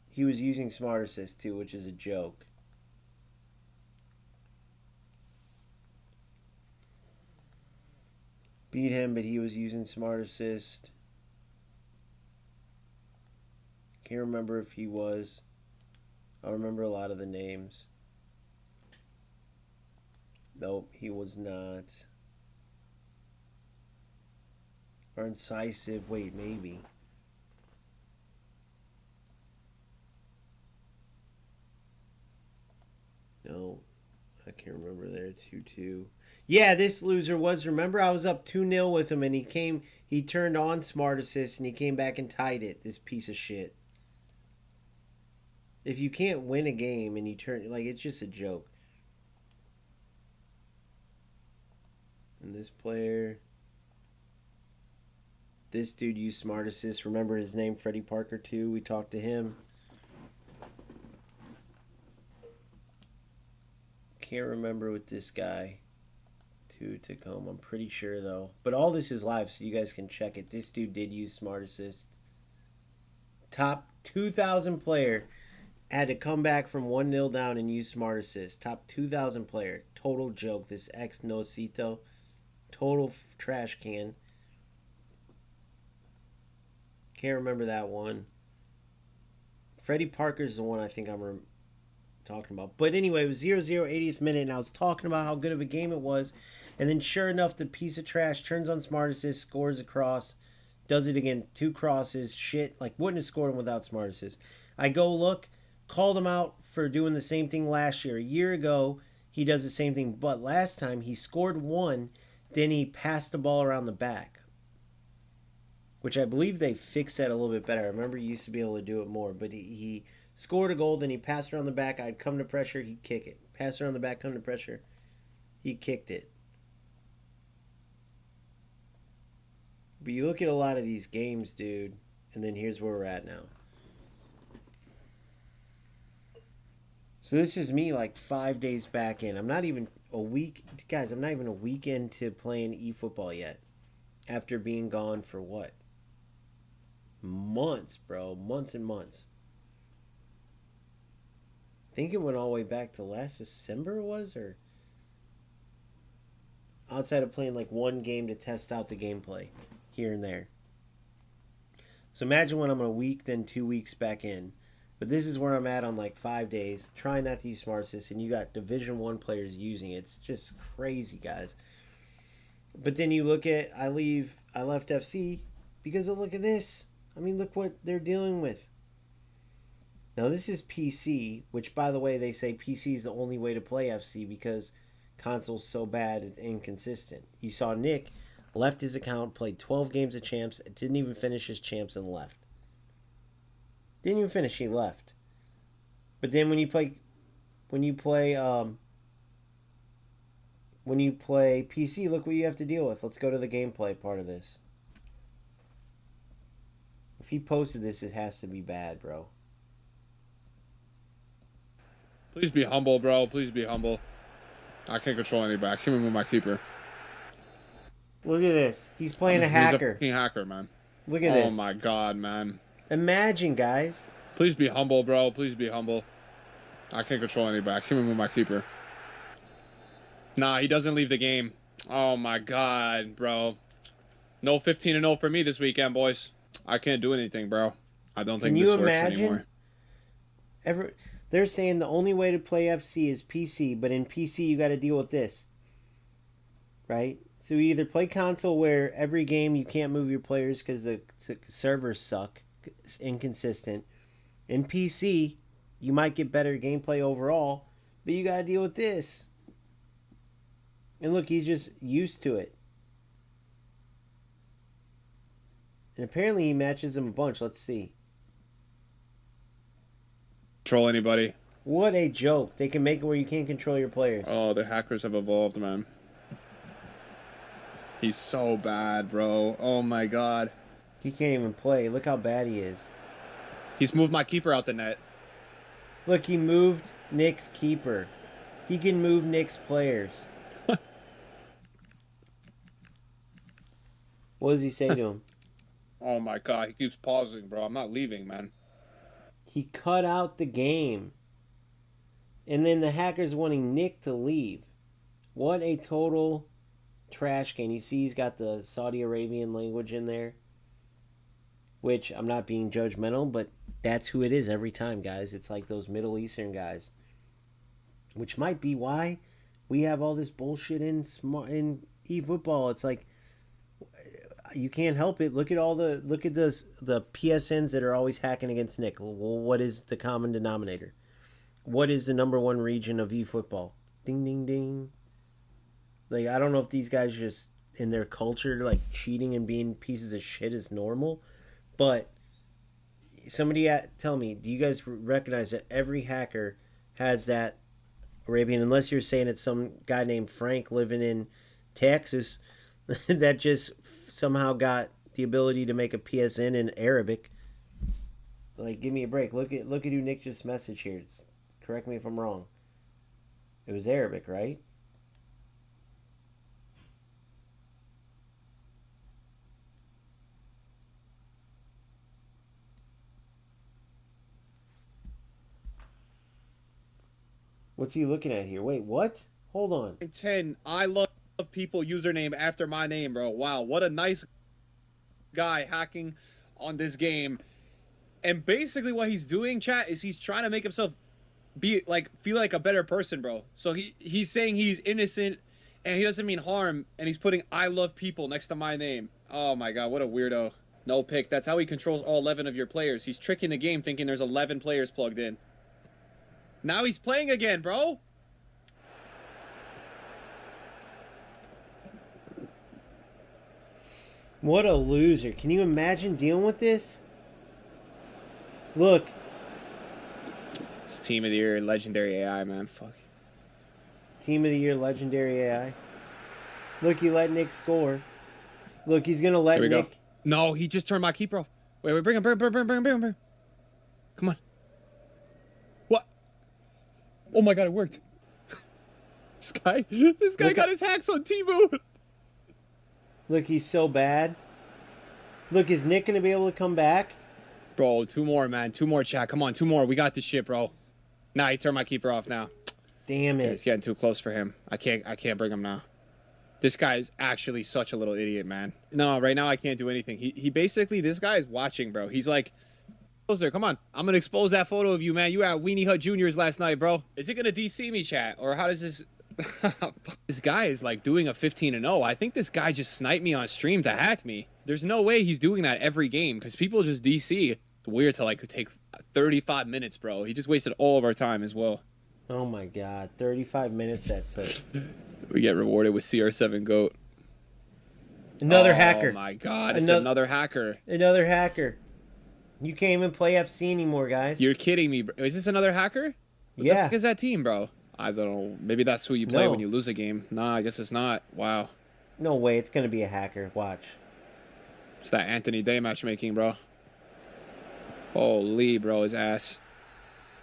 He was using Smart Assist too, which is a joke. Beat him, but he was using Smart Assist. Can't remember if he was. I remember a lot of the names. Nope, he was not. Or incisive. Wait, maybe. No, I can't remember there. 2-2. Yeah, this loser was. Remember, I was up 2-0 with him, and he turned on Smart Assist, and he came back and tied it. This piece of shit. If you can't win a game and you turn, like, it's just a joke. And this player, this dude used Smart Assist. Remember his name, Freddie Parker, too. We talked to him. Can't remember with this guy. To Tacoma. I'm pretty sure, though. But all this is live, so you guys can check it. This dude did use Smart Assist. Top 2,000 player had to come back from 1-0 down and use Smart Assist. Top 2,000 player. Total joke. This ex-Nocito. Total trash can. Can't remember that one. Freddie Parker's the one I think I'm talking about. But anyway, it was 0-0, 80th minute, and I was talking about how good of a game it was. And then sure enough, the piece of trash turns on Smart Assist, scores a cross, does it again, 2 crosses, shit. Like, wouldn't have scored him without Smart Assist. I go look, called him out for doing the same thing last year. A year ago, he does the same thing. But last time, he scored 1, then he passed the ball around the back. Which I believe they fixed that a little bit better. I remember he used to be able to do it more. But he scored a goal, then he passed around the back. I'd come to pressure, he'd kick it. Pass around the back, come to pressure. He kicked it. But you look at a lot of these games, dude, and then here's where we're at now. So this is me like 5 days back in. I'm not even a week, guys, I'm not even a week into playing eFootball yet. After being gone for what? Months, bro. Months and months. I think it went all the way back to last December, it was, or outside of playing like one game to test out the gameplay here and there. So imagine when I'm a week, then 2 weeks back in. But this is where I'm at on like 5 days. Trying not to use Smart Assist, and you got Division 1 players using it. It's just crazy, guys. But then you look at, I left FC because of, look at this. I mean, look what they're dealing with. Now this is PC, which by the way, they say PC is the only way to play FC because console's so bad it's inconsistent. You saw Nick left his account, played 12 games of champs, didn't even finish his champs and left. Didn't even finish, he left. But then when you play PC, look what you have to deal with. Let's go to the gameplay part of this. If he posted this, it has to be bad, bro. Please be humble, bro. Please be humble. I can't control any backs. Can we move my keeper? Look at this. He's playing a hacker. He's a fucking hacker, man. Look at this. Oh my god, man. Imagine, guys. Please be humble, bro. Please be humble. I can't control any backs. Can we move my keeper? Nah, he doesn't leave the game. Oh my god, bro. No 15-0 for me this weekend, boys. I can't do anything, bro. I don't think this works anymore. They're saying the only way to play FC is PC, but in PC you got to deal with this. Right? So you either play console where every game you can't move your players because the servers suck. It's inconsistent. In PC, you might get better gameplay overall, but you got to deal with this. And look, he's just used to it. And apparently he matches them a bunch. Let's see. Control anybody. What a joke. They can make it where you can't control your players. Oh, the hackers have evolved, man. He's so bad, bro. Oh my god. He can't even play. Look how bad he is. He's moved my keeper out the net. Look, he moved Nick's keeper. He can move Nick's players. What does he say to him? Oh my god, he keeps pausing, bro. I'm not leaving, man. He cut out the game. And then the hacker's wanting Nick to leave. What a total trash can. You see he's got the Saudi Arabian language in there. Which, I'm not being judgmental, but that's who it is every time, guys. It's like those Middle Eastern guys. Which might be why we have all this bullshit in eFootball. It's like, you can't help it. Look at the PSNs that are always hacking against Nick. Well, what is the common denominator? What is the #1 region of eFootball? Ding, ding, ding. Like, I don't know if these guys just, in their culture, like, cheating and being pieces of shit is normal. But, somebody tell me, do you guys recognize that every hacker has that Arabian, unless you're saying it's some guy named Frank living in Texas that just somehow got the ability to make a PSN in Arabic. Like, give me a break. Look at who Nick just messaged here. Correct me if I'm wrong. It was Arabic, right? What's he looking at here? Wait, what? Hold on. 10, I love people username after my name, bro. Wow, what a nice guy hacking on this game. And basically what he's doing, chat, is he's trying to make himself feel like a better person, bro. So he's saying he's innocent and he doesn't mean harm, and he's putting I love people next to my name. Oh my god, what a weirdo. No pick. That's how he controls all 11 of your players. He's tricking the game thinking there's 11 players plugged in. Now he's playing again, bro. What a loser. Can you imagine dealing with this? Look. It's Team of the Year, Legendary AI, man. Fuck. Team of the Year, Legendary AI. Look, he let Nick score. Look, he's going to let Nick... Go. No, he just turned my keeper off. Wait, bring him. Come on. What? Oh my god, it worked. This guy got his hacks on Temu. Look, he's so bad. Look, is Nick going to be able to come back? Bro, 2 more, man. 2 more, chat. Come on, 2 more. We got this shit, bro. Nah, he turned my keeper off now. Damn it. Yeah, it's getting too close for him. I can't bring him now. This guy is actually such a little idiot, man. No, right now I can't do anything. He basically, this guy is watching, bro. He's like, there, come on. I'm going to expose that photo of you, man. You at Weenie Hut Juniors last night, bro. Is it going to DC me, chat? Or how does this... This guy is like doing a 15-0. I think this guy just sniped me on stream to hack me. There's no way he's doing that every game because people just DC. It's weird to take 35 minutes, bro. He just wasted all of our time as well. Oh my god, 35 minutes that took. We get rewarded with CR7 GOAT. Another hacker. Oh my God, it's another hacker. Another hacker. You can't even play FC anymore, guys. You're kidding me, bro. Is this another hacker? What the Yeah. heck is that team, bro? I don't know. Maybe that's who you play when you lose a game. Nah, I guess it's not. Wow. No way. It's going to be a hacker. Watch. It's that Anthony Day matchmaking, bro. Holy, bro, his ass.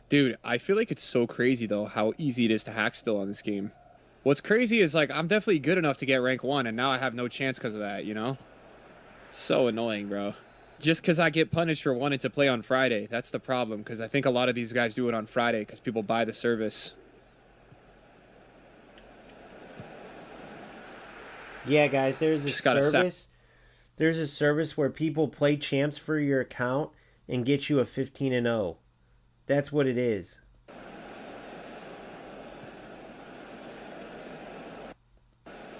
Dude, I feel like it's so crazy, though, how easy it is to hack still on this game. What's crazy is, like, I'm definitely good enough to get rank 1, and now I have no chance because of that, you know? So annoying, bro. Just because I get punished for wanting to play on Friday. That's the problem, because I think a lot of these guys do it on Friday because people buy the service. Yeah, guys, there's a service. There's a service where people play champs for your account and get you a 15-0. That's what it is.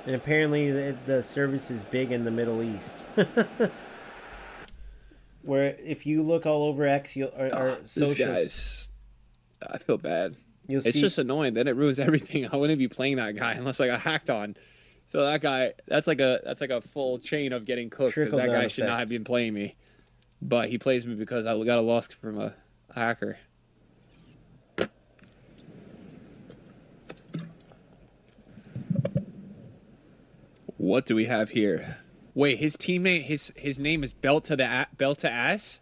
And apparently the service is big in the Middle East. Where if you look all over X or This guy's... I feel bad. It's see, just annoying. Then it ruins everything. I wouldn't be playing that guy unless I got hacked on. So that guy, that's like a full chain of getting cooked. Because that guy should not have been playing me. But he plays me because I got a loss from a hacker. What do we have here? Wait, his teammate, his name is Belt to Ass?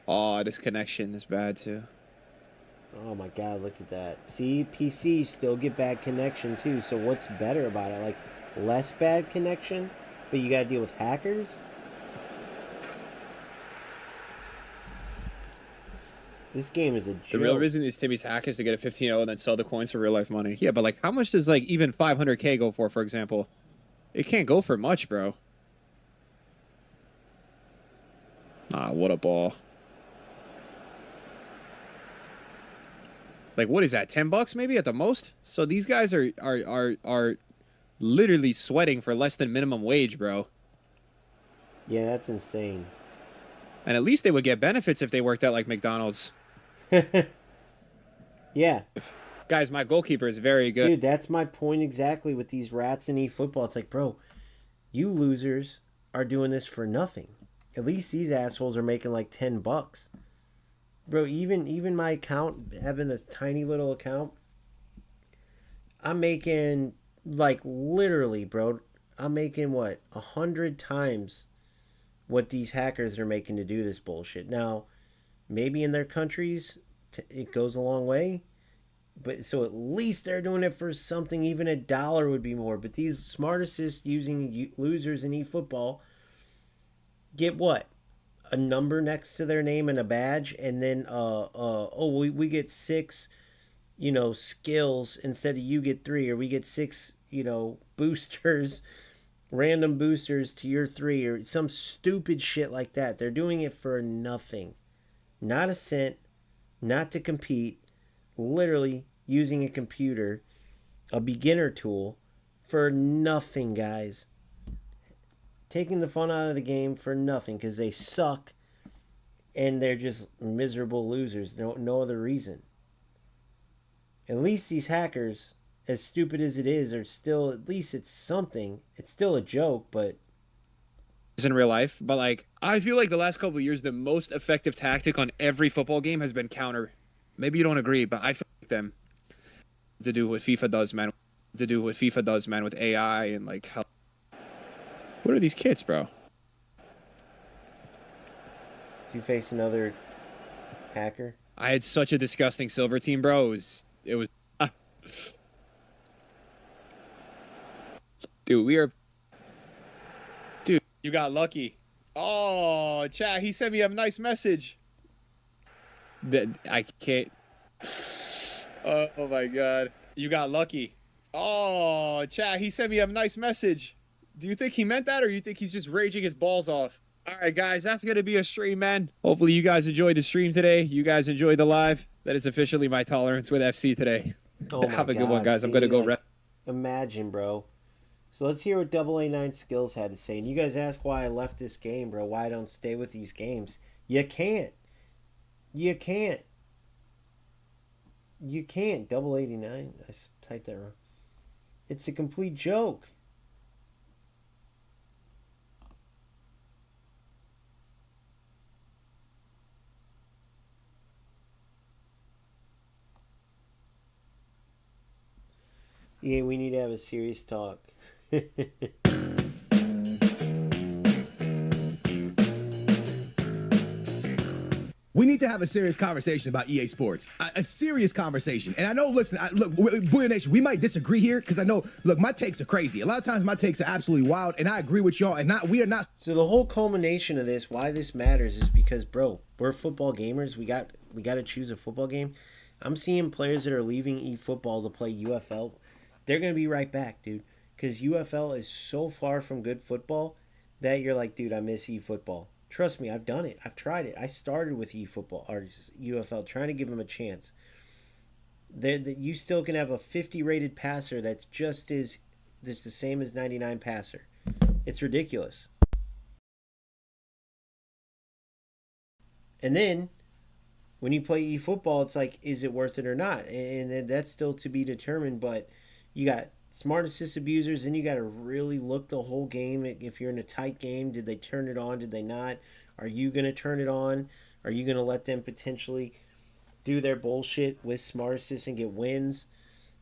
Oh, this connection is bad too. Oh my God, look at that. See, PCs still get bad connection too. So what's better about it? Like less bad connection, but you gotta deal with hackers? This game is a joke. The real reason these Timmy's hack is to get a 15-0 and then sell the coins for real life money. Yeah, but like how much does like even 500K go for example? It can't go for much, bro. Ah, what a ball. Like, what is that, 10 bucks maybe at the most? So these guys are literally sweating for less than minimum wage, bro. Yeah, that's insane. And at least they would get benefits if they worked at, like, McDonald's. Yeah. Guys, my goalkeeper is very good. Dude, that's my point exactly with these rats in eFootball. It's like, bro, you losers are doing this for nothing. At least these assholes are making like 10 bucks. Bro, even my account, having a tiny little account, I'm making, like, literally, bro, I'm making, what, 100 times what these hackers are making to do this bullshit. Now, maybe in their countries, it goes a long way. But so at least they're doing it for something. Even $1 would be more. But these smart assists using losers in eFootball get what? A number next to their name and a badge, and then we get 6, skills instead of you get 3, or we get 6, boosters, random boosters to your 3, or some stupid shit like that. They're doing it for nothing, not a cent, not to compete. Literally using a computer, a beginner tool, for nothing, guys. Taking the fun out of the game for nothing because they suck and they're just miserable losers. No other reason. At least these hackers, as stupid as it is, are still, at least it's something. It's still a joke, but... in real life, but like I feel like the last couple of years the most effective tactic on every football game has been counter. Maybe you don't agree, but I feel like them to do what FIFA does, man. To do what FIFA does, man, with AI and like how. What are these kits, bro? Do you face another hacker? I had such a disgusting silver team, bro. It was. Dude, we are. Dude, you got lucky. Oh, chat. He sent me a nice message. That I can't. Oh my God. You got lucky. Oh, chat. He sent me a nice message. Do you think he meant that, or you think he's just raging his balls off? All right, guys, that's going to be a stream, man. Hopefully you guys enjoyed the stream today. You guys enjoyed the live. That is officially my tolerance with FC today. Oh Have a good one, guys. I'm going to go rest. Imagine, bro. So let's hear what AA9 Skills had to say. And you guys ask why I left this game, bro. Why I don't stay with these games. You can't. You can't. You can't. AA89. I typed that wrong. It's a complete joke. Yeah, we need to have a serious talk. We need to have a serious conversation about EA Sports, a serious conversation. And I know, listen, look, Booyah Nation, we might disagree here because I know, look, my takes are crazy. A lot of times my takes are absolutely wild, and I agree with y'all. And we are not. So the whole culmination of this, why this matters, is because, bro, we're football gamers. We got to choose a football game. I'm seeing players that are leaving eFootball to play UFL. They're gonna be right back, dude, because UFL is so far from good football that you're like, dude, I miss eFootball. Trust me, I've done it. I've tried it. I started with eFootball or UFL, trying to give them a chance. You still can have a 50 rated passer that's the same as 99 passer. It's ridiculous. And then when you play eFootball, it's like, is it worth it or not? And that's still to be determined. But you got smart assist abusers, and you got to really look the whole game. If you're in a tight game, did they turn it on? Did they not? Are you going to turn it on? Are you going to let them potentially do their bullshit with smart assists and get wins?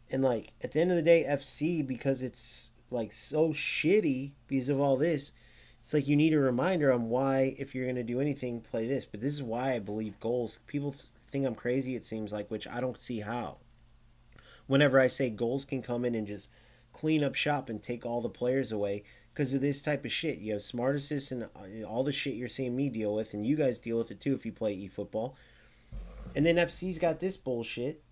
And like at the end of the day, FC, because it's like so shitty because of all this, it's like you need a reminder on why, if you're going to do anything, play this. But this is why I believe goals. People think I'm crazy, it seems like, which I don't see how. Whenever I say goals can come in and just clean up shop and take all the players away because of this type of shit. You have smart assists and all the shit you're seeing me deal with, and you guys deal with it too if you play eFootball. And then FC's got this bullshit.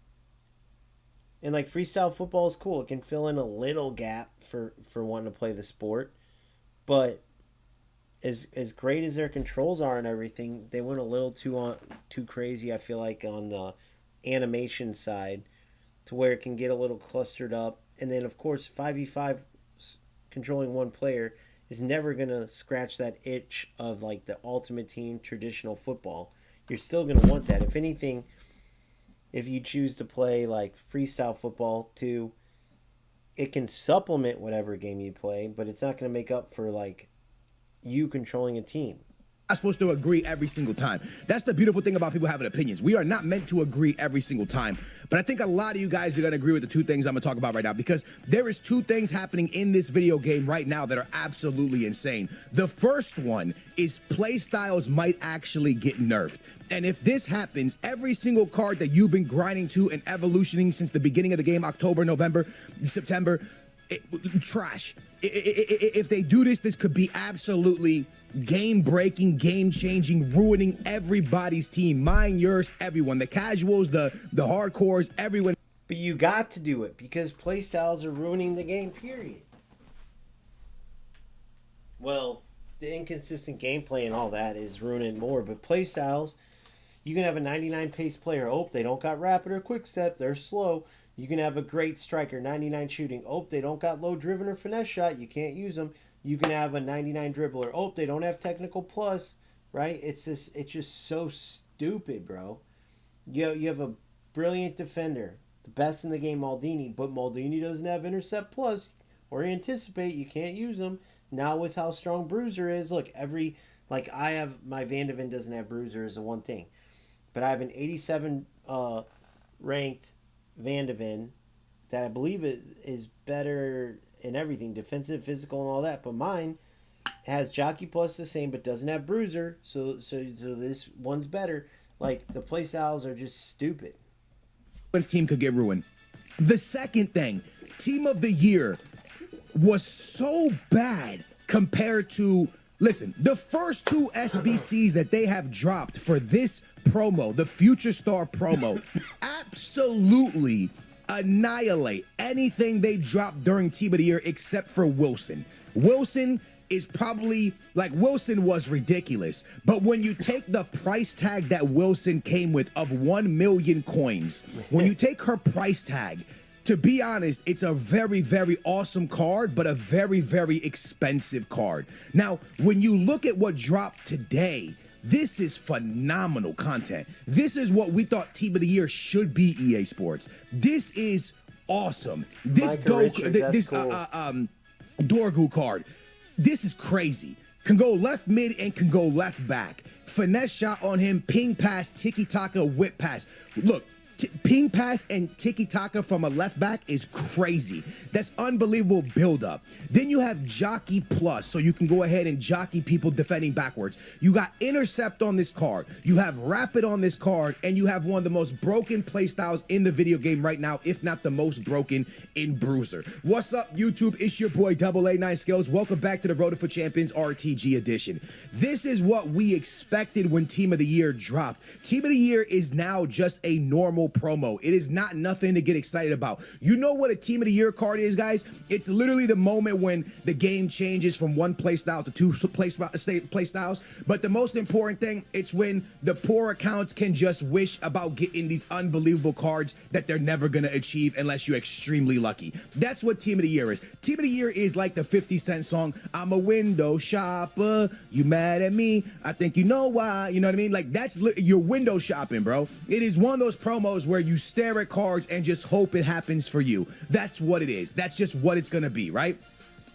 And like freestyle football is cool. It can fill in a little gap for wanting to play the sport. But as great as their controls are and everything, they went a little too crazy, I feel like, on the animation side, to where it can get a little clustered up. And then, of course, 5v5 controlling one player is never going to scratch that itch of, like, the Ultimate Team traditional football. You're still going to want that. If anything, if you choose to play, like, freestyle football, too, it can supplement whatever game you play, but it's not going to make up for, like, you controlling a team. Not supposed to agree every single time. That's the beautiful thing about people having opinions. We are not meant to agree every single time. But I think a lot of you guys are going to agree with the two things I'm going to talk about right now, because there is two things happening in this video game right now that are absolutely insane. The first one is play styles might actually get nerfed. And if this happens, every single card that you've been grinding to and evolutioning since the beginning of the game, October, November, September, trash. If they do this, this could be absolutely game-breaking, game-changing, ruining everybody's team. Mine, yours, everyone. The casuals, the hardcores, everyone. But you got to do it because playstyles are ruining the game, period. Well, the inconsistent gameplay and all that is ruining more, but playstyles, you can have a 99 pace player. Oh, they don't got rapid or quick step. They're slow. You can have a great striker, 99 shooting. Oh, they don't got low driven or finesse shot. You can't use them. You can have a 99 dribbler. Oh, they don't have technical plus, right? It's just so stupid, bro. You have a brilliant defender, the best in the game, Maldini, but Maldini doesn't have intercept plus or anticipate. You can't use them. Now with how strong Bruiser is, look, I have my Van de Ven doesn't have Bruiser is the one thing, but I have an 87 ranked Van de Ven that I believe is better in everything, defensive, physical, and all that. But mine has Jockey Plus the same, but doesn't have Bruiser. So this one's better. Like, the playstyles are just stupid. Team could get ruined. The second thing, Team of the Year was so bad compared to, listen, the first two SBCs that they have dropped for this promo, the Future Star promo, absolutely annihilate anything they dropped during Team of the Year except for Wilson. Wilson is probably, like, Wilson was ridiculous, but when you take the price tag that Wilson came with of 1 million coins, when you take her price tag, to be honest, it's a very, very awesome card, but a very, very expensive card. Now, when you look at what dropped today, this is phenomenal content. This is what we thought Team of the Year should be, EA Sports. This is awesome. This Dorgu card, this is crazy. Can go left mid and can go left back. Finesse shot on him, ping pass, tiki-taka, whip pass. Look, Ping pass and tiki taka from a left back is crazy. That's unbelievable build up. Then you have jockey plus, so you can go ahead and jockey people defending backwards. You got intercept on this card. You have rapid on this card, and you have one of the most broken playstyles in the video game right now, if not the most broken in Bruiser. What's up, YouTube? It's your boy AA9 Skills. Welcome back to the Road to Foot Champions RTG edition. This is what we expected when Team of the Year dropped. Team of the Year is now just a normal promo. It is not nothing to get excited about. You know what a Team of the Year card is, guys? It's literally the moment when the game changes from one playstyle to two playstyles. But the most important thing, it's when the poor accounts can just wish about getting these unbelievable cards that they're never going to achieve unless you're extremely lucky. That's what Team of the Year is. Team of the Year is like the 50 Cent song, I'm a window shopper, you mad at me, I think you know why, you know what I mean? Like, that's your window shopping, bro. It is one of those promos where you stare at cards and just hope it happens for you. That's what it is. That's just what it's going to be, right?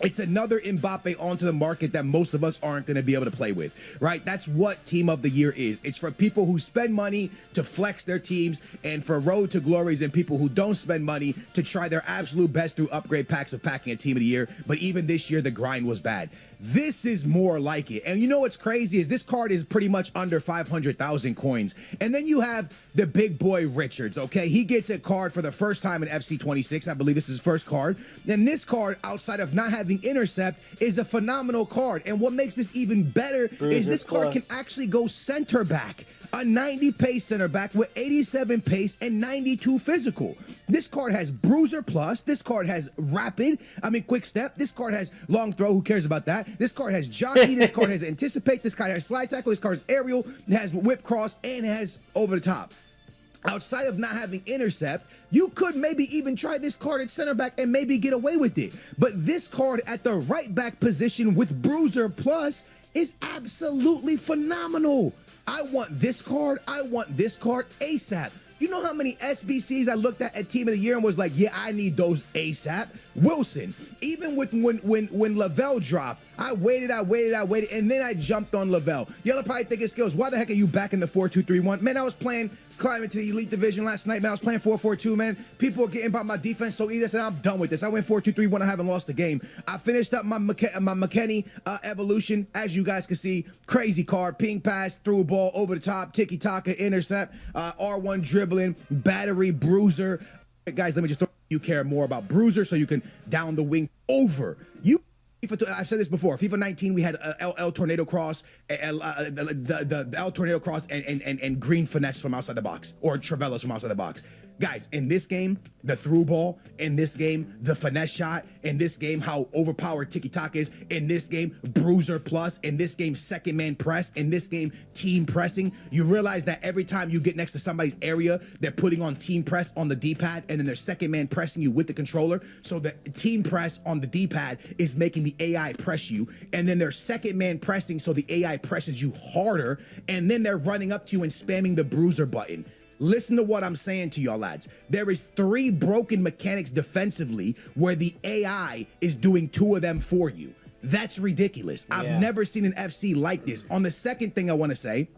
It's another Mbappe onto the market that most of us aren't going to be able to play with, right? That's what Team of the Year is. It's for people who spend money to flex their teams, and for Road to Glories and people who don't spend money to try their absolute best through upgrade packs of packing a Team of the Year. But even this year, the grind was bad. This is more like it. And you know what's crazy is this card is pretty much under 500,000 coins. And then you have the big boy Richards, okay? He gets a card for the first time in FC26. I believe this is his first card. And this card, outside of not having intercept, is a phenomenal card. And what makes this even better is this card can actually go center back. A 90 pace center back with 87 pace and 92 physical. This card has Bruiser plus. This card has quick step. This card has long throw. Who cares about that? This card has jockey. This card has anticipate. This card has slide tackle. This card has aerial. It has whip cross and has over the top. Outside of not having intercept, you could maybe even try this card at center back and maybe get away with it. But this card at the right back position with Bruiser plus is absolutely phenomenal. I want this card. I want this card ASAP. You know how many SBCs I looked at Team of the Year and was like, yeah, I need those ASAP? Wilson. Even with when Lavelle dropped, I waited, and then I jumped on Lavelle. Y'all are probably thinking, Skills, why the heck are you back in the 4-2-3-1? Man, I was playing climbing to the Elite Division last night, man. I was playing 4-4-2, man. People were getting about my defense so easy. I said, I'm done with this. I went 4-2-3-1. I haven't lost a game. I finished up my McKenny evolution. As you guys can see, crazy card. Ping pass, through ball, over the top, tiki-taka, intercept, R1 dribbling, battery, bruiser. Guys, let me just throw you care more about bruiser so you can down the wing over. I've said this before. FIFA 19, we had El Tornado Cross, the El Tornado Cross, and Green Finesse from outside the box, or Travellas from outside the box. Guys, in this game, the through ball, in this game, the finesse shot, in this game, how overpowered tiki-taka is, in this game, bruiser plus, in this game, second man press, in this game, team pressing. You realize that every time you get next to somebody's area, they're putting on team press on the D-pad, and then their second man pressing you with the controller. So the team press on the D-pad is making the AI press you, and then their second man pressing, so the AI presses you harder, and then they're running up to you and spamming the bruiser button. Listen to what I'm saying to y'all, lads. There is 3 broken mechanics defensively where the AI is doing 2 of them for you. That's ridiculous. Yeah. I've never seen an FC like this. On the second thing I want to say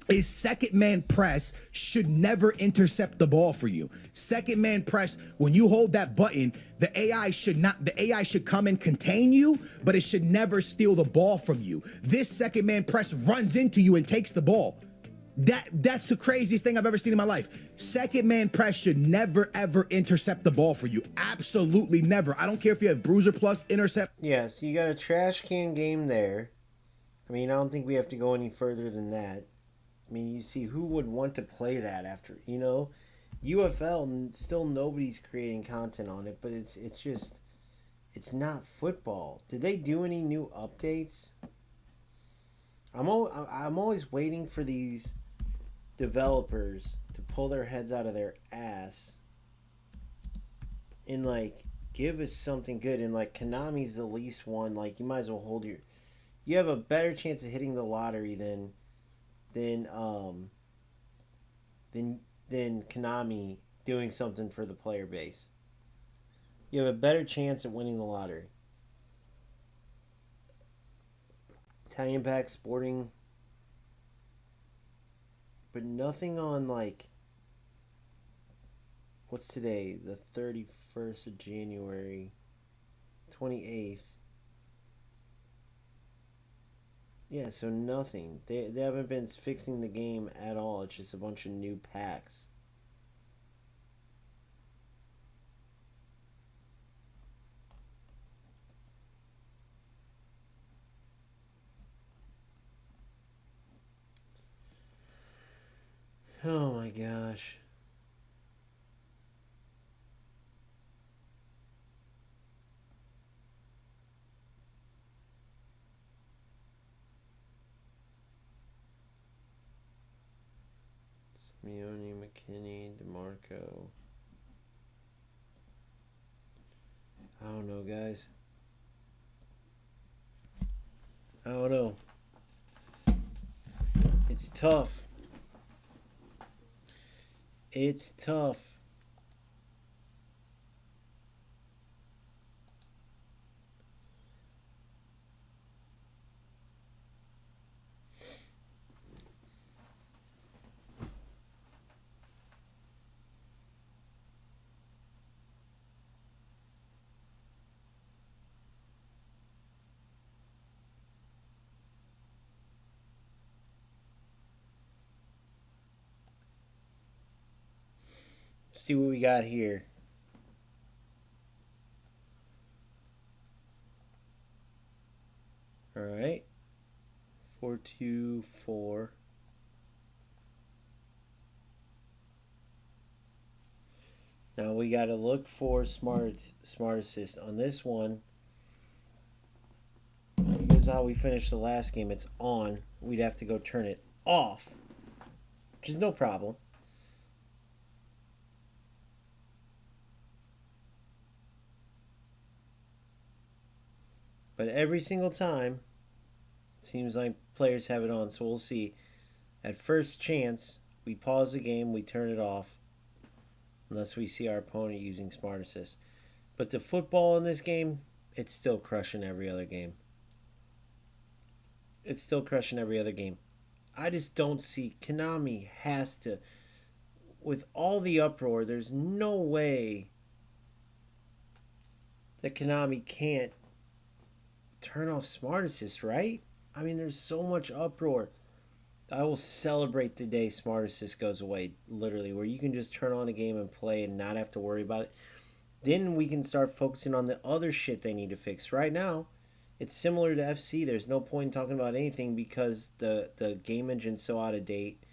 is second man press should never intercept the ball for you. Second man press, when you hold that button, the AI should come and contain you, but it should never steal the ball from you. This second man press runs into you and takes the ball. That's the craziest thing I've ever seen in my life. Second man press should never, ever intercept the ball for you. Absolutely never. I don't care if you have bruiser plus intercept. Yeah, so you got a trash can game there. I mean, I don't think we have to go any further than that. I mean, you see, who would want to play that after, you know? UFL, still nobody's creating content on it, but it's just, it's not football. Did they do any new updates? I'm always waiting for these developers to pull their heads out of their ass and like give us something good. And like Konami's the least one. Like, you might as well hold you have a better chance of hitting the lottery than Konami doing something for the player base. You have a better chance at winning the lottery. Italian Pack, Sporting, but nothing on like What's today? The 31st of January, 28th. Yeah, so nothing. They haven't been fixing the game at all. It's just a bunch of new packs. Oh my gosh. Simeone, McKinney, DeMarco. I don't know, guys. I don't know. It's tough. It's tough. See what we got here. All right. 424. Now we got to look for smart assist on this one. Because how we finished the last game, it's on. We'd have to go turn it off, which is no problem. But every single time, it seems like players have it on. So we'll see. At first chance, we pause the game, we turn it off. Unless we see our opponent using smart assist. But the football in this game, it's still crushing every other game. It's still crushing every other game. I just don't see. Konami has to. With all the uproar, there's no way that Konami can't turn off smart assist, right? I mean, there's so much uproar. I will celebrate the day smart assist goes away, literally, where you can just turn on a game and play and not have to worry about it. Then we can start focusing on the other shit they need to fix. Right now, it's similar to FC. There's no point in talking about anything because the game engine's so out of date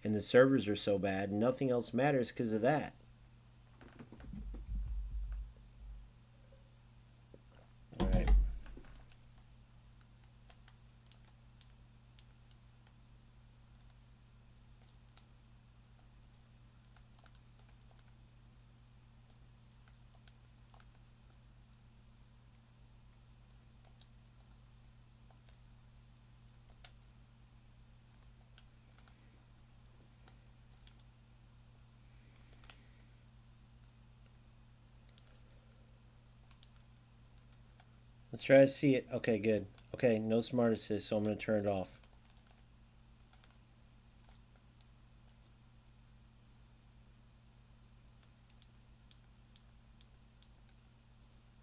and the servers are so bad. Nothing else matters because of that. All right. Let's try to see it. Okay, good. Okay, no smart assist, so I'm going to turn it off.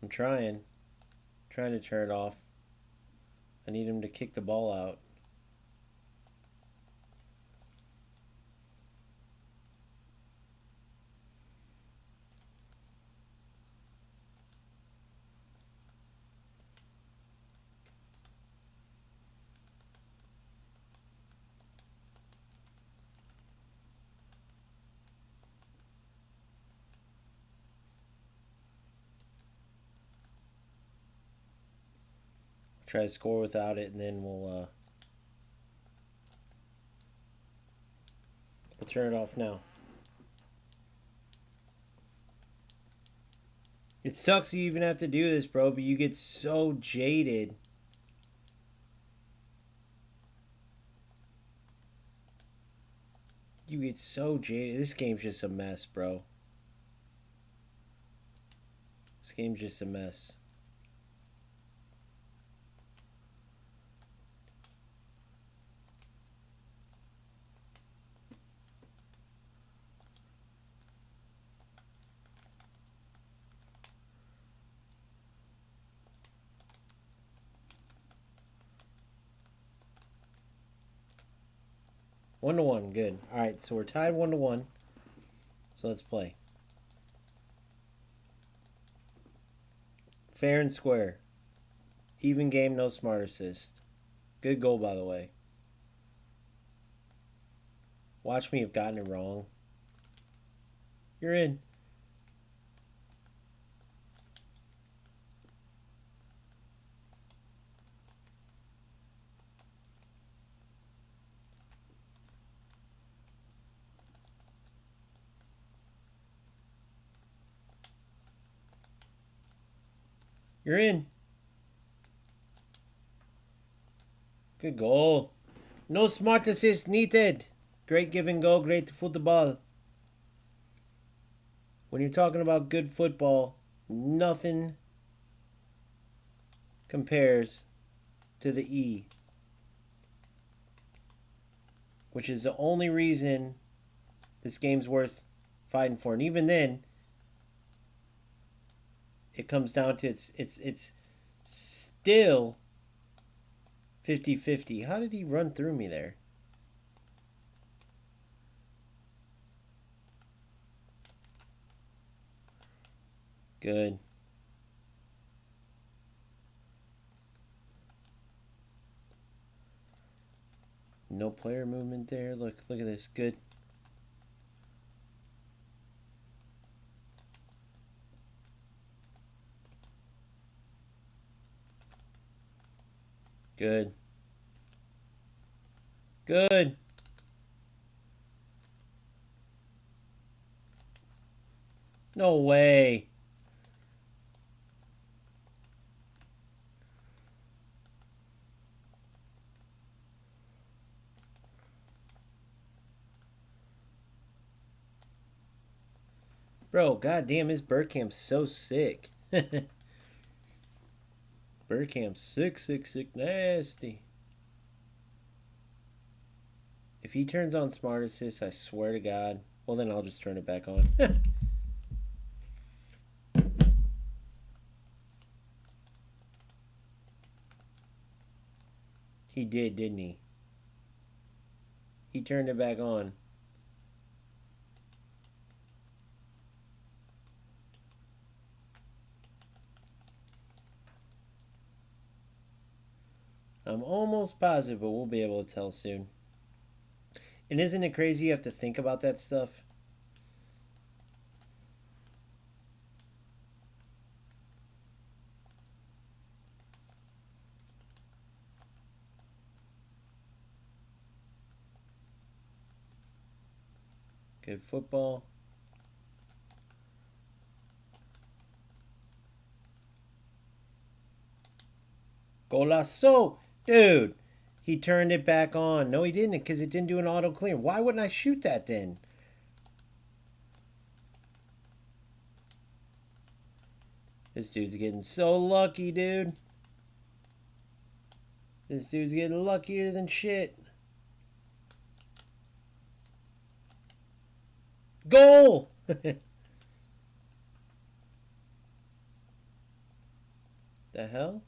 I'm trying to turn it off. I need him to kick the ball out. Try to score without it, and then we'll turn it off now. It sucks you even have to do this, bro, but you get so jaded. You get so jaded. This game's just a mess, bro. This game's just a mess. 1-1. Good. All right, so we're tied 1-1. So let's play. Fair and square. Even game, no smart assist. Good goal, by the way. Watch me have gotten it wrong. You're in. You're in. Good goal. No smart assist needed. Great give and go. Great football. When you're talking about good football, nothing compares to the E. Which is the only reason this game's worth fighting for. And even then, it comes down to it's still 50-50. How did he run through me there? Good. No player movement there. Look at this. Good. Good. Good. No way. Bro, goddamn, his Bergkamp's so sick. Bergkamp's sick, nasty. If he turns on smart assist, I swear to God. Well, then I'll just turn it back on. He did, didn't he? He turned it back on. I'm almost positive, but we'll be able to tell soon. And isn't it crazy you have to think about that stuff? Good football. Golazo! Dude, he turned it back on. No, he didn't, because it didn't do an auto clear. Why wouldn't I shoot that then? This dude's getting so lucky, dude. This dude's getting luckier than shit. Goal! The hell?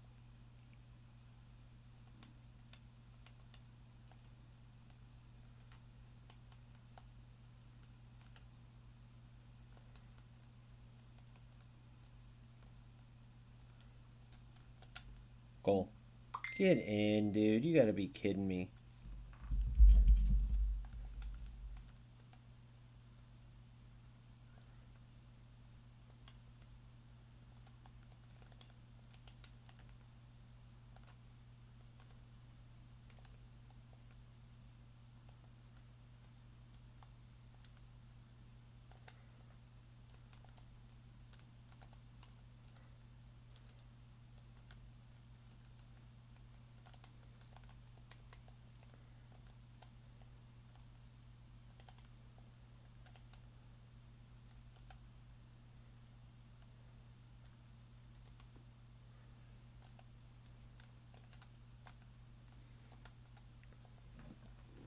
Goal. Get in, dude. You gotta be kidding me.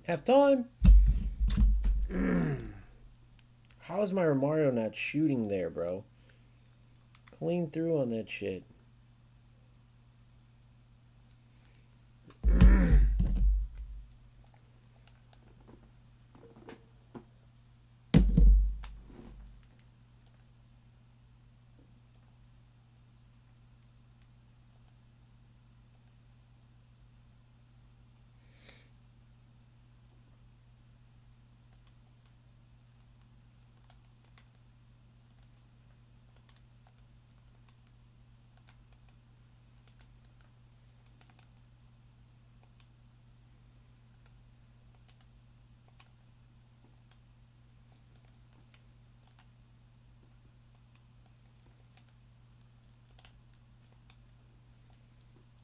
Have time. How is my Romario not shooting there, bro? Clean through on that shit.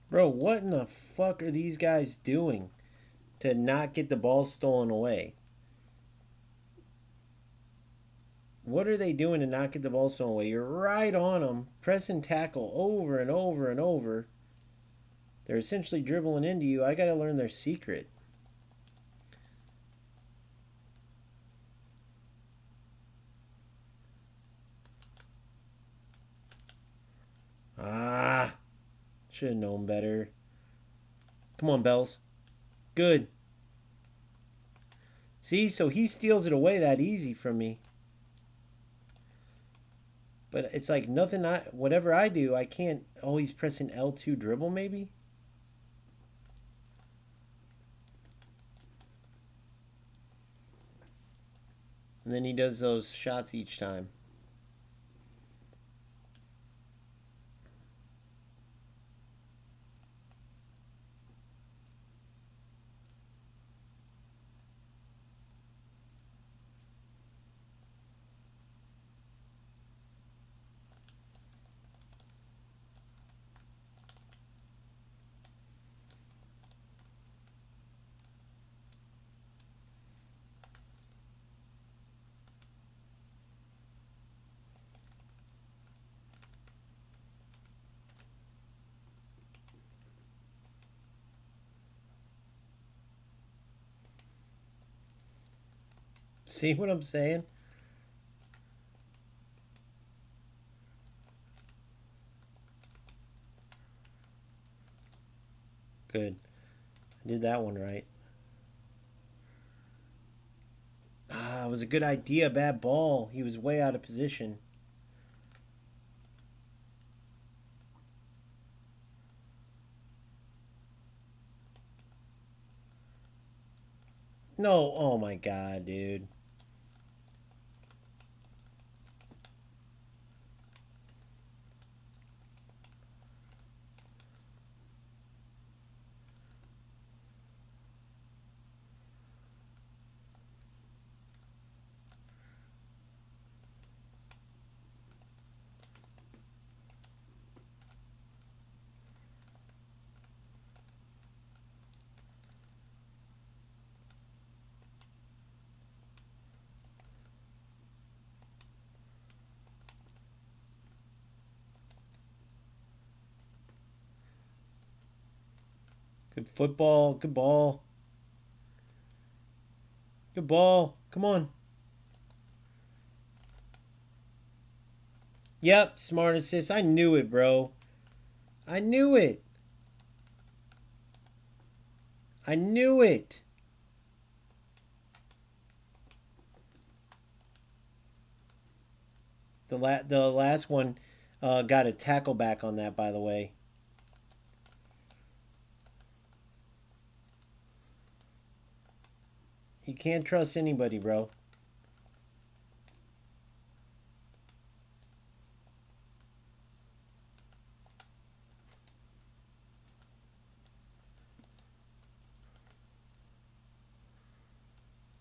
Bro, what in the fuck are these guys doing to not get the ball stolen away? What are they doing to not get the ball stolen away? You're right on them. Press and tackle over and over and over. They're essentially dribbling into you. I got to learn their secret. Ah, should have known better. Come on, Bells. Good. See, so he steals it away that easy from me. But it's like nothing. Whatever I do, I can't. Oh, he's pressing L2 dribble, maybe. And then he does those shots each time. See what I'm saying? Good. I did that one right. Ah, it was a good idea. Bad ball. He was way out of position. No. Oh my god, dude. Good football. Good ball. Good ball. Come on. Yep, smart assist. I knew it, bro. I knew it. I knew it. The last one got a tackle back on that, by the way. You can't trust anybody, bro.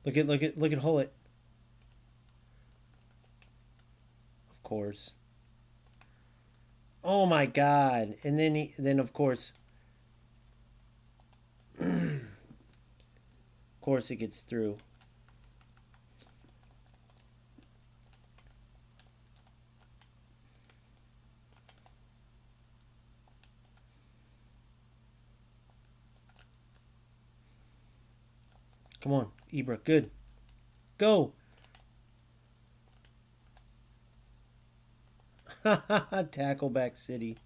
Look at Hullet. Of course. Oh my god. And then of course of course it gets through. Come on, Ibra. Good. Go. Tackleback City.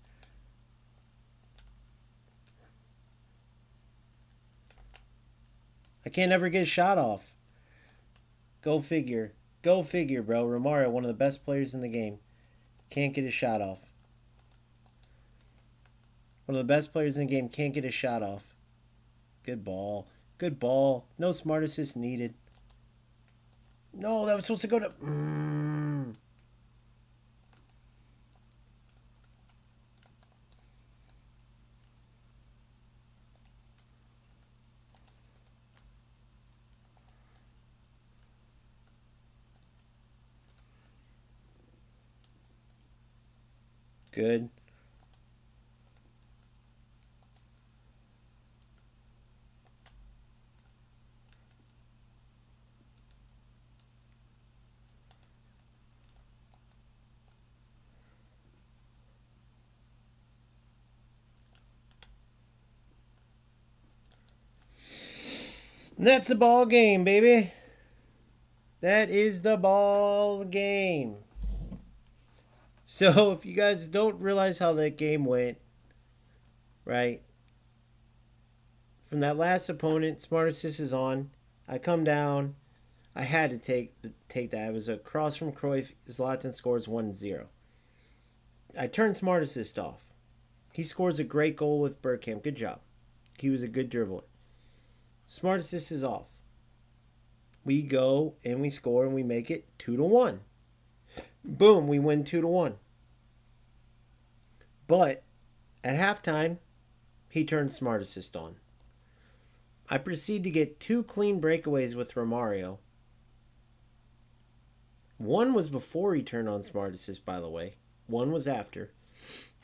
I can't ever get a shot off. Go figure. Go figure, bro. Romario, one of the best players in the game. Can't get a shot off. One of the best players in the game can't get a shot off. Good ball. Good ball. No smart assist needed. No, that was supposed to go to... Good. And that's the ball game, baby. That is the ball game. So if you guys don't realize how that game went, right? From that last opponent, Smart Assist is on. I come down. I had to take that. It was a cross from Cruyff. Zlatan scores 1-0. I turned Smart Assist off. He scores a great goal with Bergkamp. Good job. He was a good dribbler. Smart Assist is off. We go and we score and we make it 2-1. Boom, we win 2-1. But at halftime, he turned Smart Assist on. I proceed to get 2 clean breakaways with Romario. One was before he turned on Smart Assist, by the way. One was after.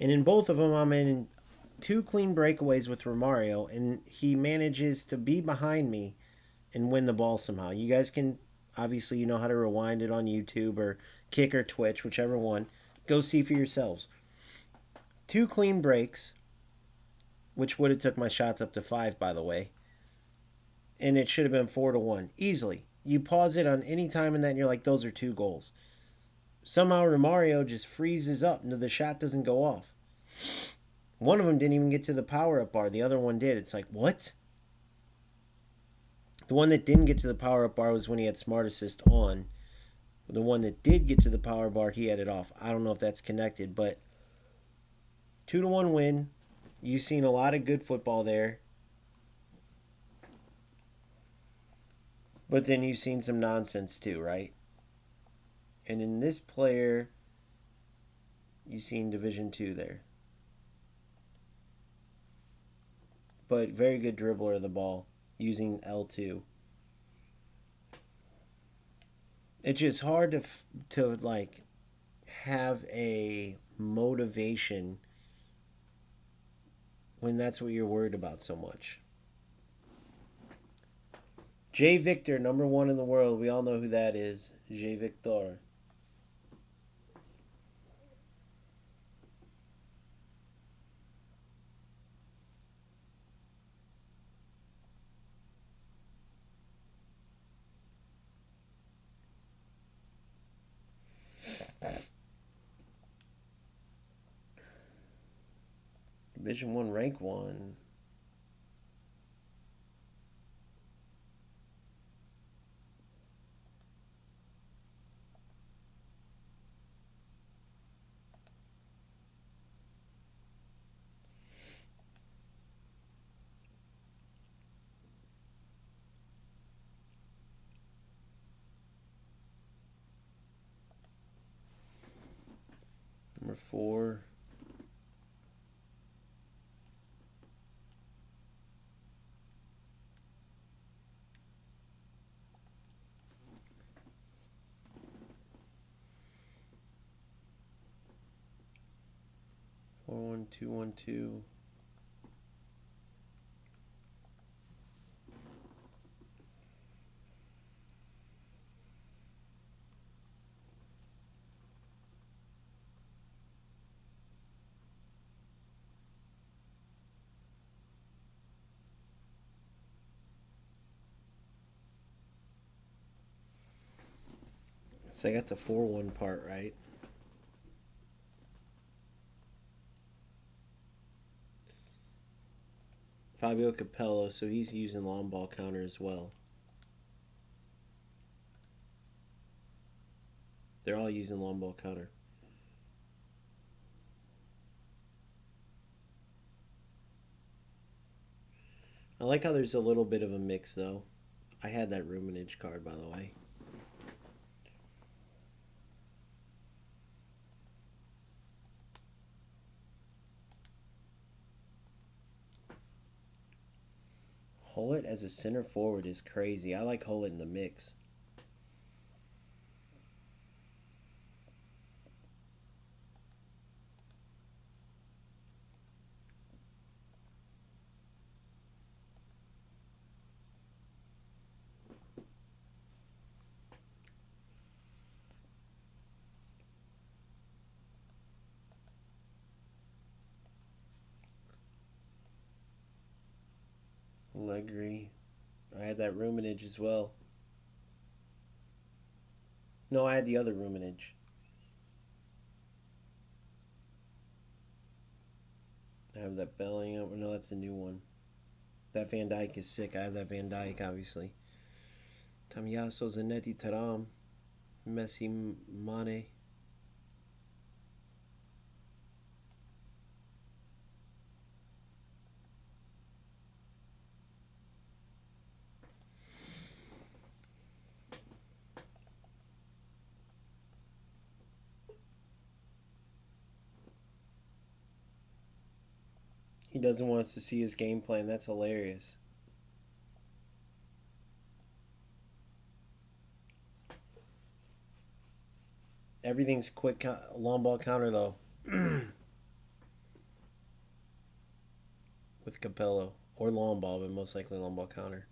And in both of them, I'm in 2 clean breakaways with Romario, and he manages to be behind me and win the ball somehow. You guys can, obviously, you know how to rewind it on YouTube or Kick or Twitch, whichever one. Go see for yourselves. 2 clean breaks, which would have took my shots up to 5, by the way. And it should have been 4-1. Easily. You pause it on any time in that and you're like, those are 2 goals. Somehow Romario just freezes up and the shot doesn't go off. One of them didn't even get to the power-up bar. The other one did. It's like, what? The one that didn't get to the power-up bar was when he had Smart Assist on. The one that did get to the power bar, he had it off. I don't know if that's connected, but 2-1 win. You've seen a lot of good football there. But then you've seen some nonsense too, right? And in this player, you've seen Division 2 there. But very good dribbler of the ball using L2. It's just hard to like have a motivation when that's what you're worried about so much. J. Victor, number 1 in the world. We all know who that is. J. Victor. Division 1, rank 1. Number 4. Four, 1, 2, 1, 2. So I got the 4-1 part right. Fabio Capello, so he's using long ball counter as well. They're all using long ball counter. I like how there's a little bit of a mix though. I had that Ruminage card, by the way. Hullet as a center forward is crazy. I like Hullet in the mix. Allegri. I had had that ruminage as well. No, I had the other ruminage. I have that Bellingham. No, that's the new one. That Van Dijk is sick. I have that Van Dijk, obviously. Tamiyaso, Zanetti, Taram, Messi, Mane. He doesn't want us to see his game plan. That's hilarious. Everything's quick long ball counter, though. With Capello. Or long ball, but most likely long ball counter.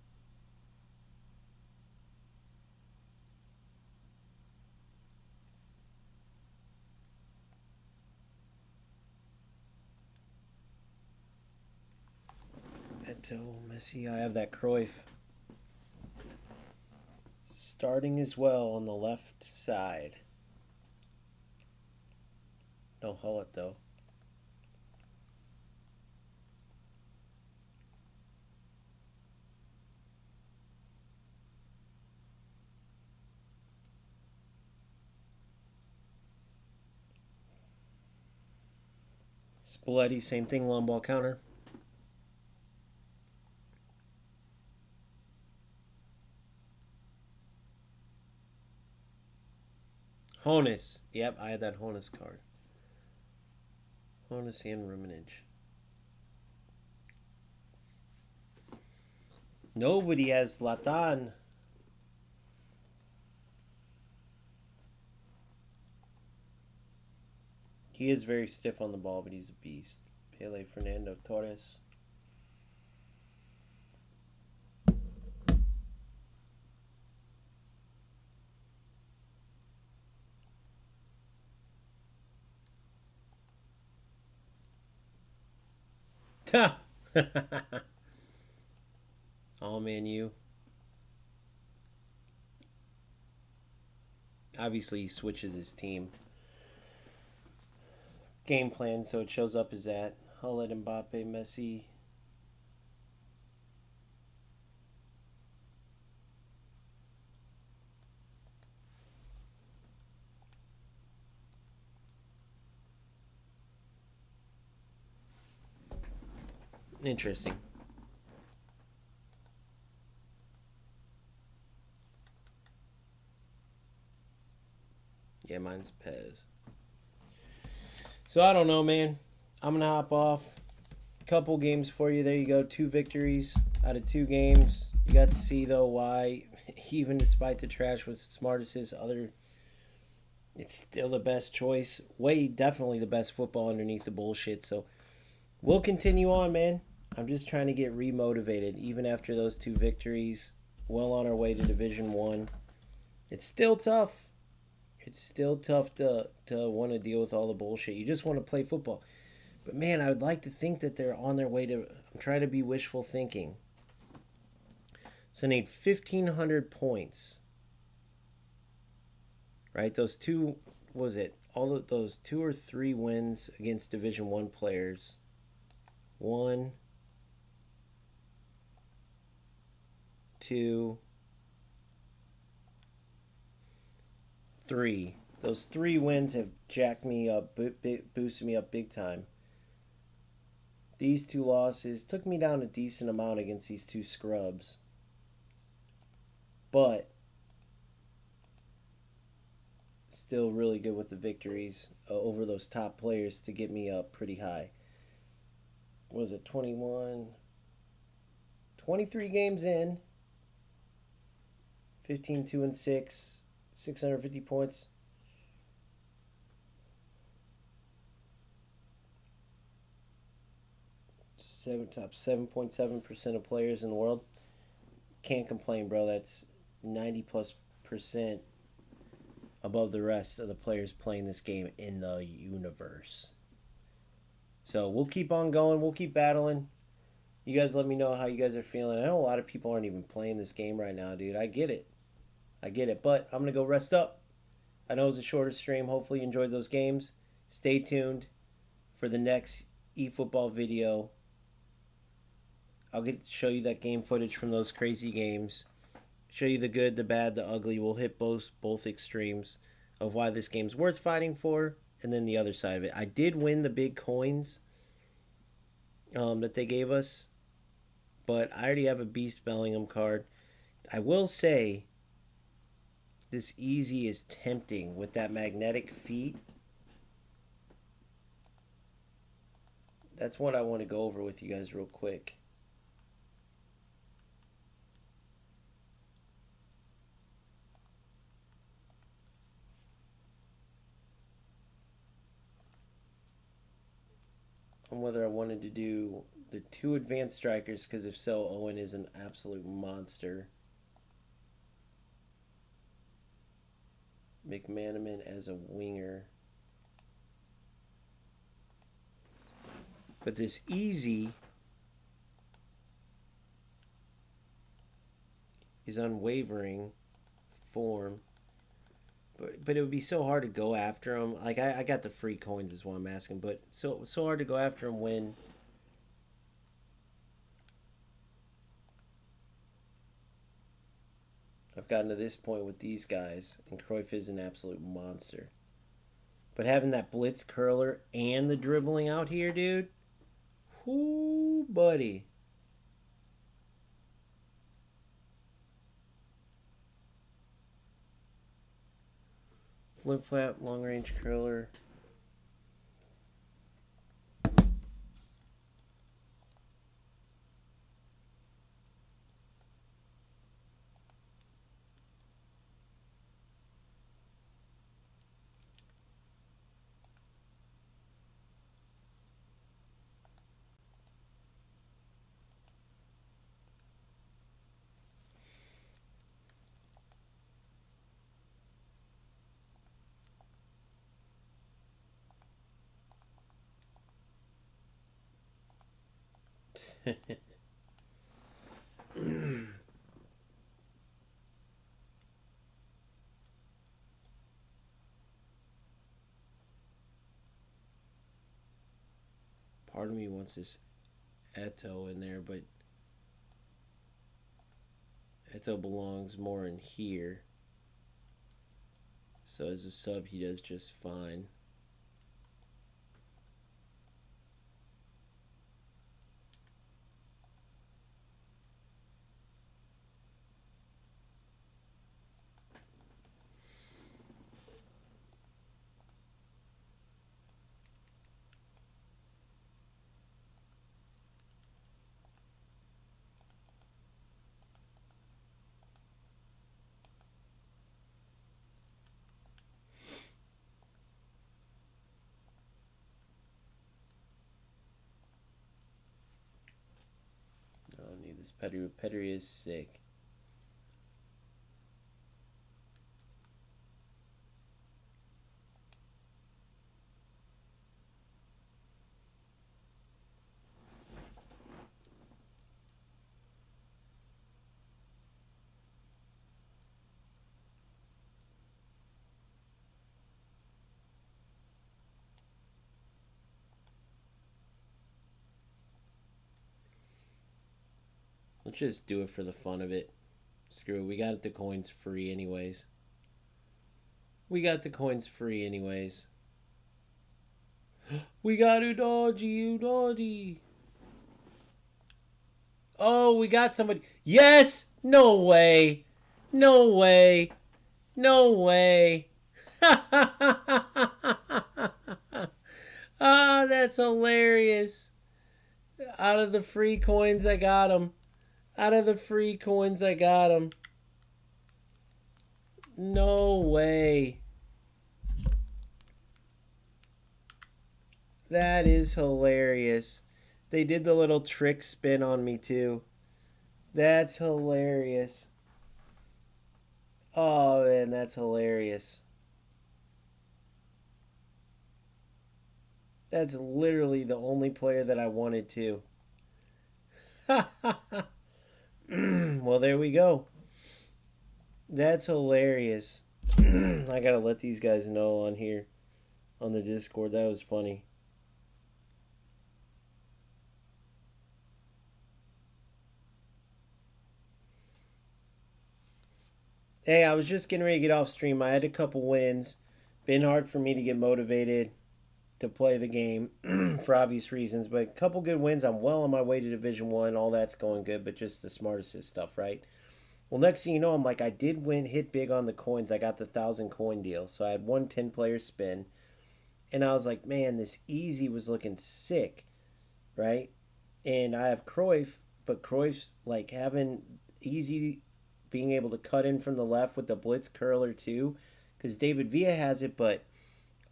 Eto, Messi. I have that Cruyff. Starting as well on the left side. No Hullet, though. Spalletti, same thing, long ball counter. Honus. Yep, I had that Honus card. Honus and Ruminage. Nobody has Latan. He is very stiff on the ball, but he's a beast. Pele, Fernando Torres. Ha! Oh, man, you. Obviously, he switches his team. Game plan, so it shows up as that. Hullet, Mbappe, Messi. Interesting. Yeah, mine's Pez. So I don't know, man. I'm going to hop off. Couple games for you. There you go. 2 victories out of 2 games. You got to see, though, why, even despite the trash with Smartest, it's still the best choice. Definitely the best football underneath the bullshit. So we'll continue on, man. I'm just trying to get remotivated, even after those 2 victories. Well on our way to Division 1. It's still tough. It's still tough to want to deal with all the bullshit. You just want to play football. But, man, I would like to think that they're on their way to... I'm trying to be wishful thinking. So, they need 1,500 points. Right? Those 2... What was it? All of those 2 or 3 wins against Division 1 players. 1, 2... 3. Those 3 wins have jacked me up, boosted me up big time. These 2 losses took me down a decent amount against these 2 scrubs. But still really good with the victories over those top players to get me up pretty high. What was it, 21? 23 games in. 15, 2, and 6. 650 points. Top 7.7% of players in the world. Can't complain, bro. That's 90+% above the rest of the players playing this game in the universe. So we'll keep on going. We'll keep battling. You guys let me know how you guys are feeling. I know a lot of people aren't even playing this game right now, dude. I get it. I get it. But I'm going to go rest up. I know it was a shorter stream. Hopefully you enjoyed those games. Stay tuned for the next eFootball video. I'll get to show you that game footage from those crazy games. Show you the good, the bad, the ugly. We'll hit both extremes of why this game's worth fighting for, and then the other side of it. I did win the big coins that they gave us, but I already have a Beast Bellingham card. I will say this EZE is tempting with that magnetic feet. That's what I want to go over with you guys real quick. On whether I wanted to do the 2 advanced strikers, because if so, Owen is an absolute monster. McManaman as a winger. But this EZE is unwavering form. But it would be so hard to go after him. Like, I got the free coins is what I'm asking. But so hard to go after him when I've gotten to this point with these guys. And Cruyff is an absolute monster. But having that blitz curler and the dribbling out here, dude. Whoo, buddy. Flip flap, long range curler. Part of me wants this Eto in there, but Eto belongs more in here. So as a sub, he does just fine. I don't need this Petri. Petri is sick. Let's just do it for the fun of it. Screw it. We got the coins free anyways. We got the coins free anyways. We got Udoji. Oh, we got somebody. Yes! No way. No way. No way. Ah, that's hilarious. Out of the free coins, I got him. Out of the free coins, I got him. No way. That is hilarious. They did the little trick spin on me, too. That's hilarious. Oh, man, that's hilarious. That's literally the only player that I wanted to. Well, there we go. That's hilarious. I gotta let these guys know on here on the Discord. That was funny. Hey, I was just getting ready to get off stream. I had a couple wins. Been hard for me to get motivated to play the game for obvious reasons, but a couple good wins. I'm well on my way to Division One. All that's going good, but just the smart assist stuff, right? Well, next thing you know, I'm like, I did win, hit big on the coins. I got the 1,000 coin deal, so I had one 10-player spin, and I was like, man, this easy was looking sick, right? And I have Cruyff, but Cruyff's like having easy being able to cut in from the left with the blitz curler too, because David Villa has it, but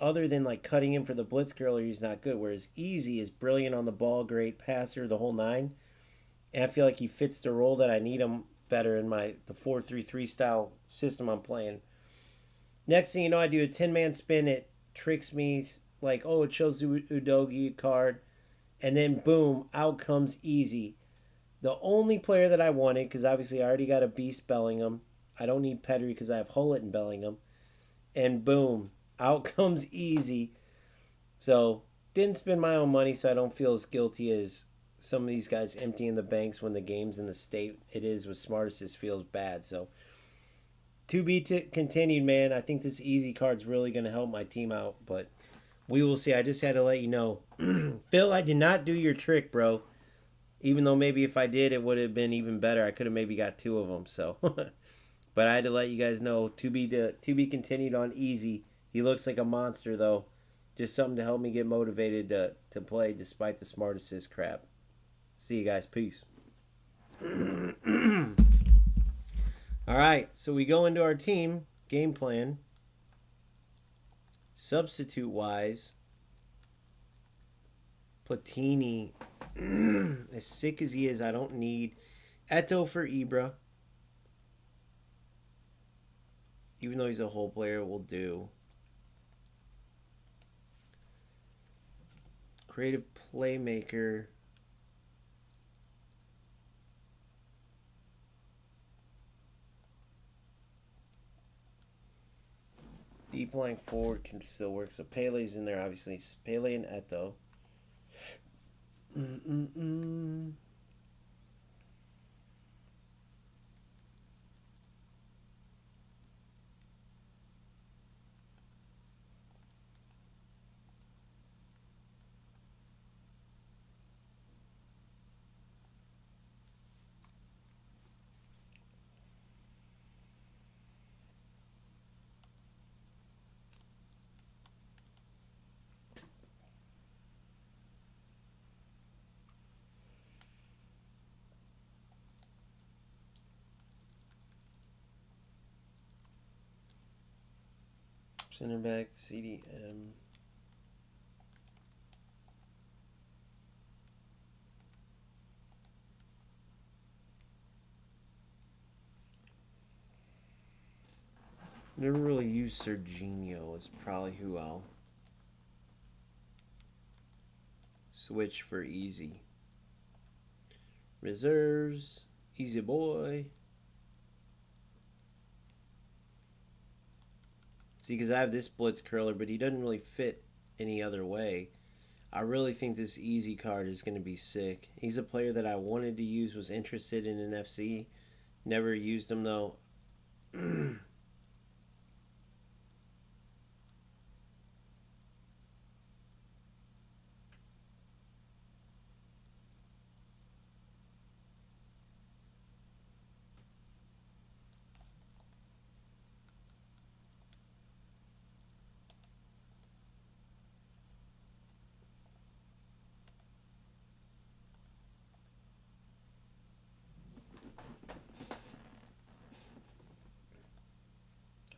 other than like cutting in for the blitz curler, he's not good. Whereas Easy is brilliant on the ball, great passer, the whole nine. And I feel like he fits the role that I need him better in the 4-3-3 style system I'm playing. Next thing you know, I do a 10-man spin. It tricks me like, oh, it shows Udogi card. And then boom, out comes Easy. The only player that I wanted, because obviously I already got a beast Bellingham. I don't need Pedri because I have Hullet and Bellingham. And boom, out comes Easy. So didn't spend my own money, so I don't feel as guilty as some of these guys emptying the banks when the game's in the state it is with Smart Assist feels bad. So to be continued, man. I think this Easy card's really going to help my team out, but we will see. I just had to let you know. Phil, I did not do your trick, bro. Even though maybe if I did, it would have been even better. I could have maybe got 2 of them. So, but I had to let you guys know to be continued on Easy. He looks like a monster though. Just something to help me get motivated to play despite the smart assist crap. See you guys. Peace. All right, so we go into our team game plan. Substitute wise, Platini, as sick as he is, I don't need Eto for Ibra. Even though he's a whole player, will do. Creative playmaker. Deep lying forward can still work. So Pele's in there, obviously. Pele and Eto. Center back, CDM. Never really used Serginho. Is probably who I'll switch for Easy. Reserves, Easy boy. See, because I have this blitz curler, but he doesn't really fit any other way. I really think this Easy card is going to be sick. He's a player that I wanted to use, was interested in an FC. Never used him, though.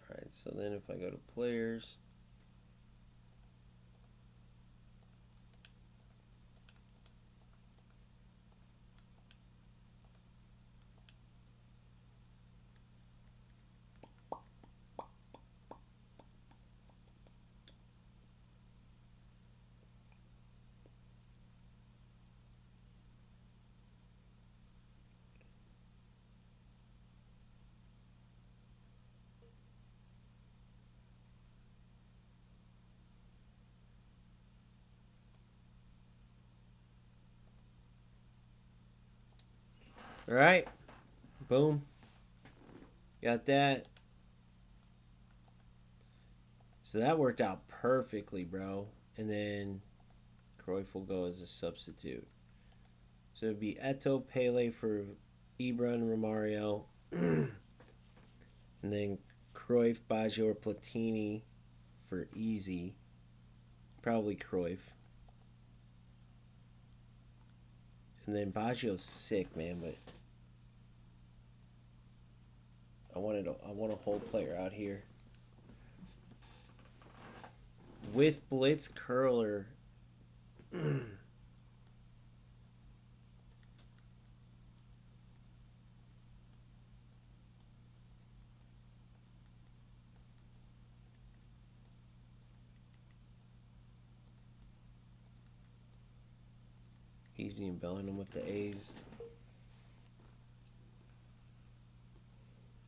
Alright, so then if I go to players... All right. Boom. Got that. So that worked out perfectly, bro. And then Cruyff will go as a substitute. So it'd be Eto, Pele for Ibra and Romario. And then Cruyff, Baggio, or Platini for EZE. Probably Cruyff. And then Baggio's sick, man, but I want a whole player out here. With Blitz Curler. EZE and Bellingham with the A's.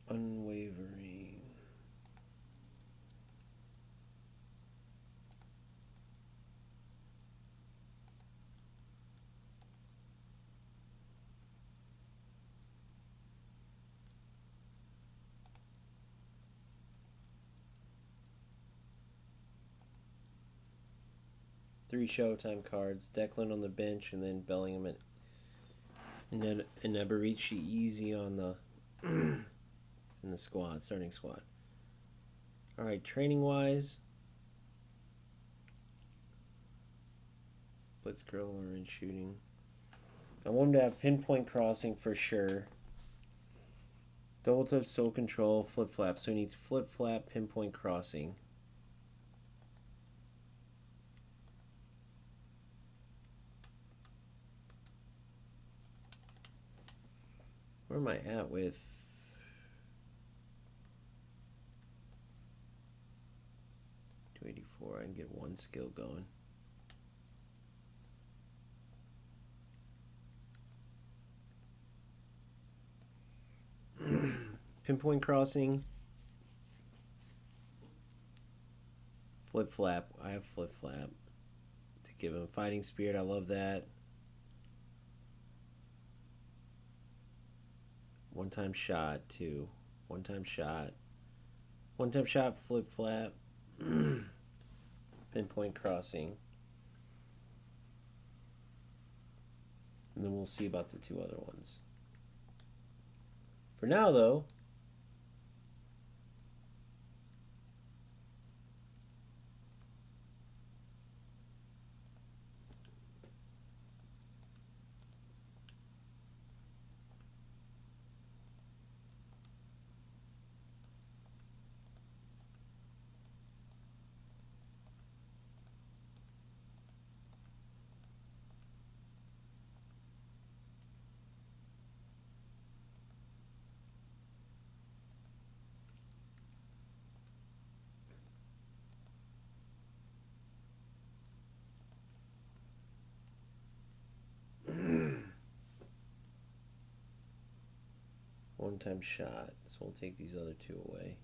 Unwavering. Three Showtime cards. Declan on the bench, and then Bellingham and then Eberici EZE on the in the squad, starting squad. All right, training wise, Blitz Curler and shooting. I want him to have pinpoint crossing for sure. Double touch, soul control, flip flap. So he needs flip flap, pinpoint crossing. Where am I at with 284? I can get one skill going. Pinpoint crossing. Flip flap. I have flip flap to give him fighting spirit. I love that. One time shot, too. One time shot. One time shot, flip flap. Pinpoint crossing. And then we'll see about the two other ones. For now, though, one time shot. So we'll take these other two away.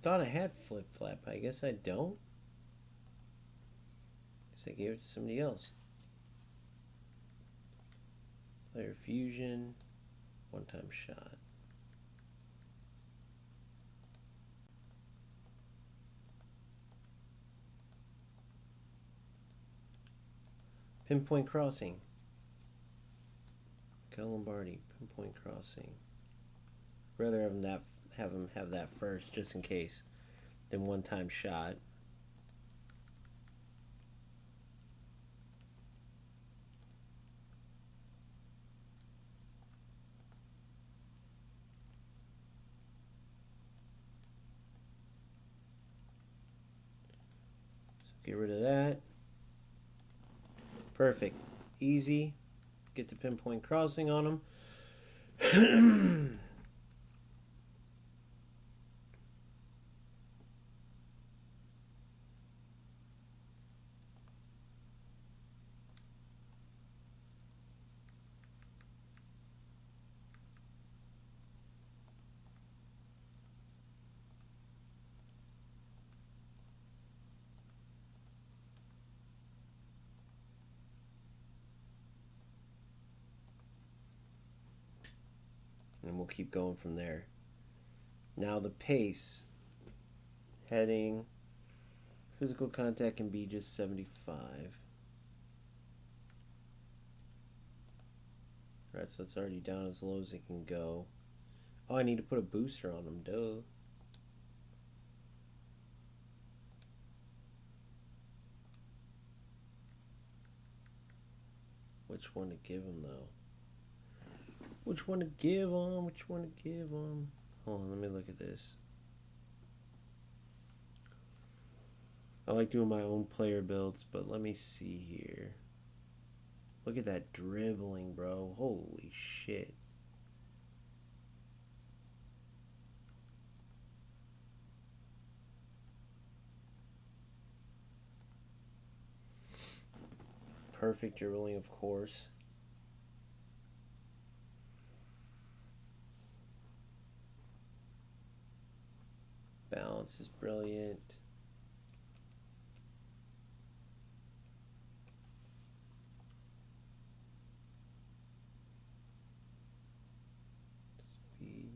Thought I had flip flap. I guess I don't. Guess I gave it to somebody else. Player fusion. One time shot. Pinpoint crossing. Go Lombardi. Pinpoint crossing. Rather have him have that first, just in case, than one-time shot. So get rid of that. Perfect. Easy. Get the pinpoint crossing on him. And we'll keep going from there. Now the pace. Heading. Physical contact can be just 75. Alright, so it's already down as low as it can go. Oh, I need to put a booster on him, duh. Which one to give him, though? Which one to give him? Which one to give him? Hold on, let me look at this. I like doing my own player builds, but let me see here. Look at that dribbling, bro. Holy shit. Perfect dribbling, of course. Balance is brilliant. Speed,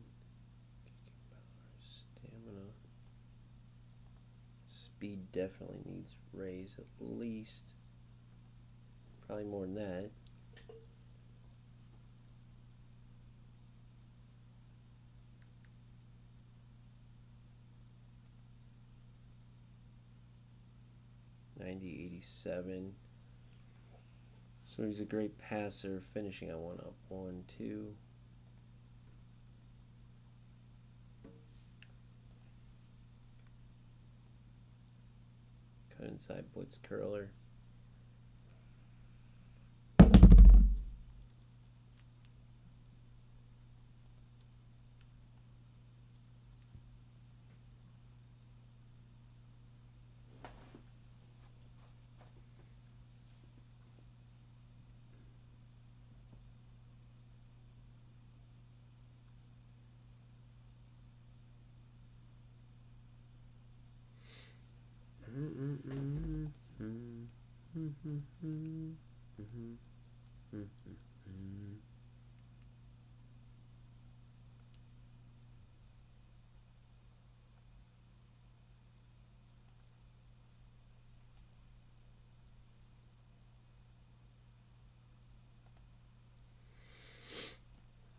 kicking power, stamina. Speed definitely needs raise at least. Probably more than that. .9087. So he's a great passer, finishing on one up. 1, 2. Cut inside blitz curler.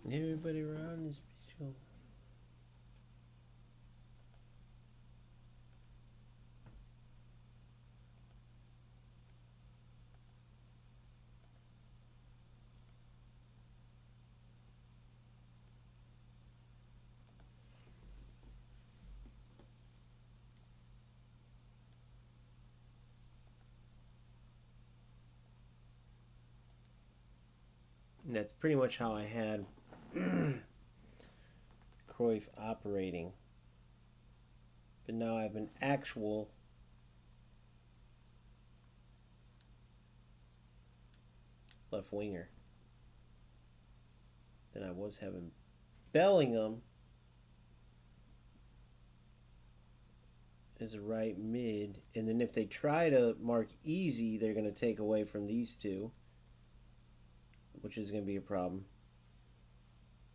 Everybody around is show. And that's pretty much how I had Cruyff operating. But now I have an actual left winger. Then I was having Bellingham as a right mid. And then if they try to mark EZE, they're going to take away from these two, which is going to be a problem.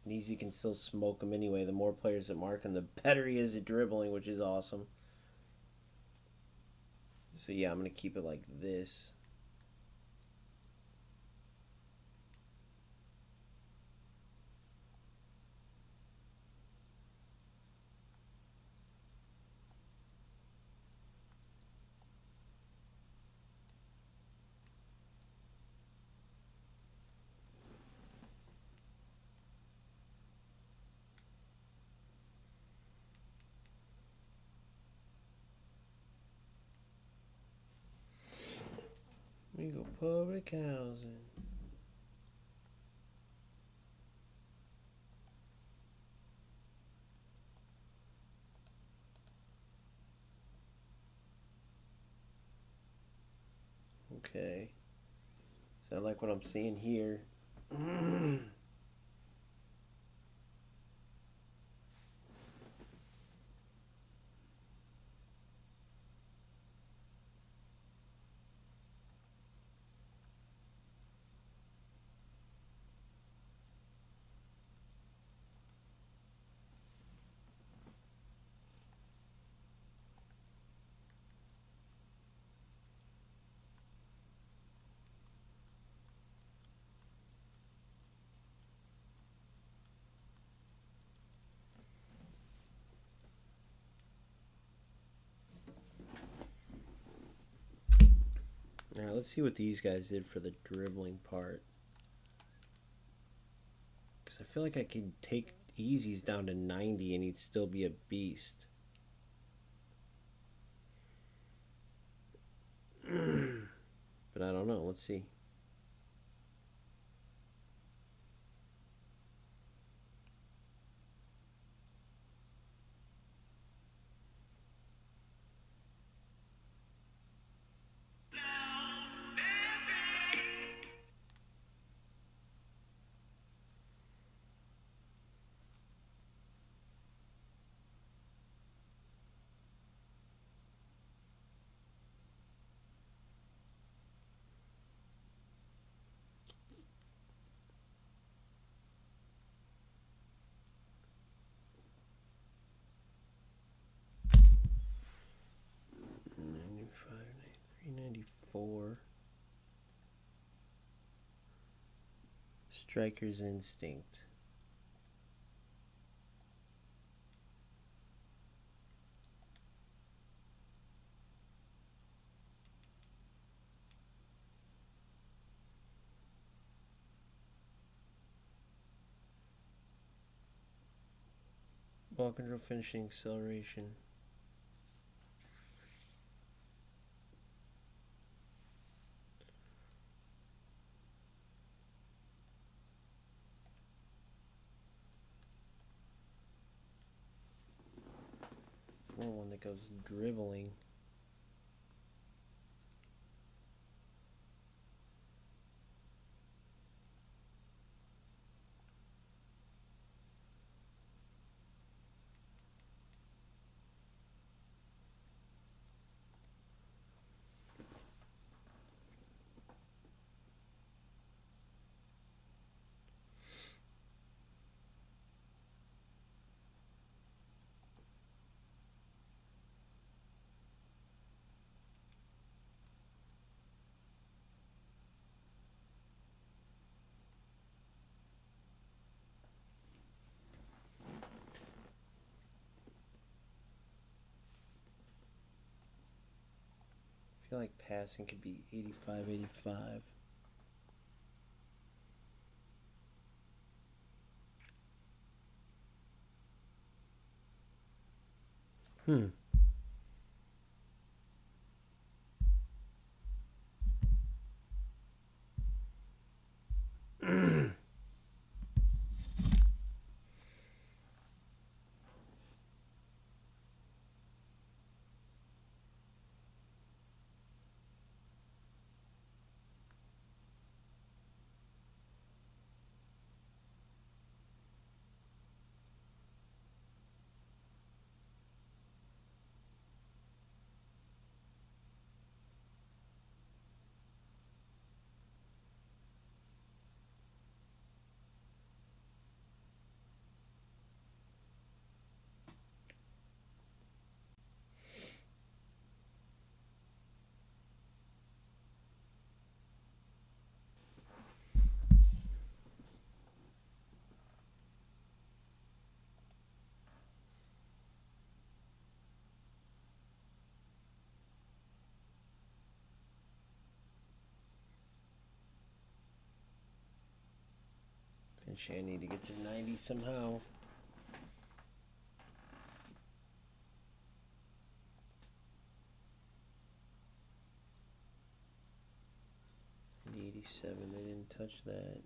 And EZE can still smoke him anyway. The more players that mark him, the better he is at dribbling, which is awesome. So yeah, I'm going to keep it like this. public housing. Okay. So I like what I'm seeing here. All right, let's see what these guys did for the dribbling part. Because I feel like I could take Easy's down to 90 and he'd still be a beast. But I don't know. Let's see. .394. Striker's instinct. Ball control, finishing, acceleration. One that goes dribbling. I feel like passing could be 85, 85. Eventually I need to get to 90 somehow. 87. They didn't touch that.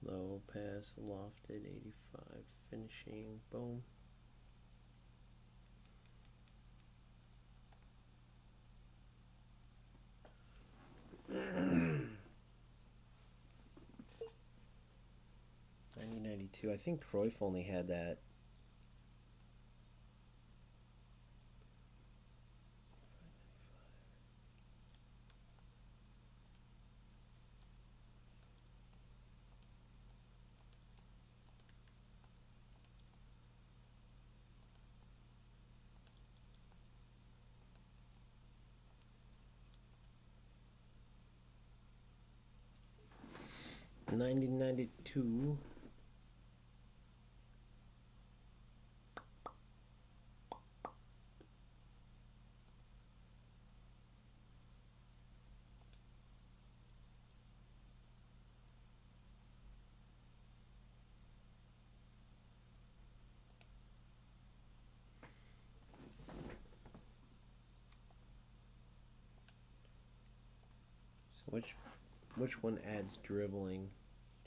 Low pass, lofted, 85, finishing, boom. '92. I think Cruyff only had that. '92. So which one adds dribbling?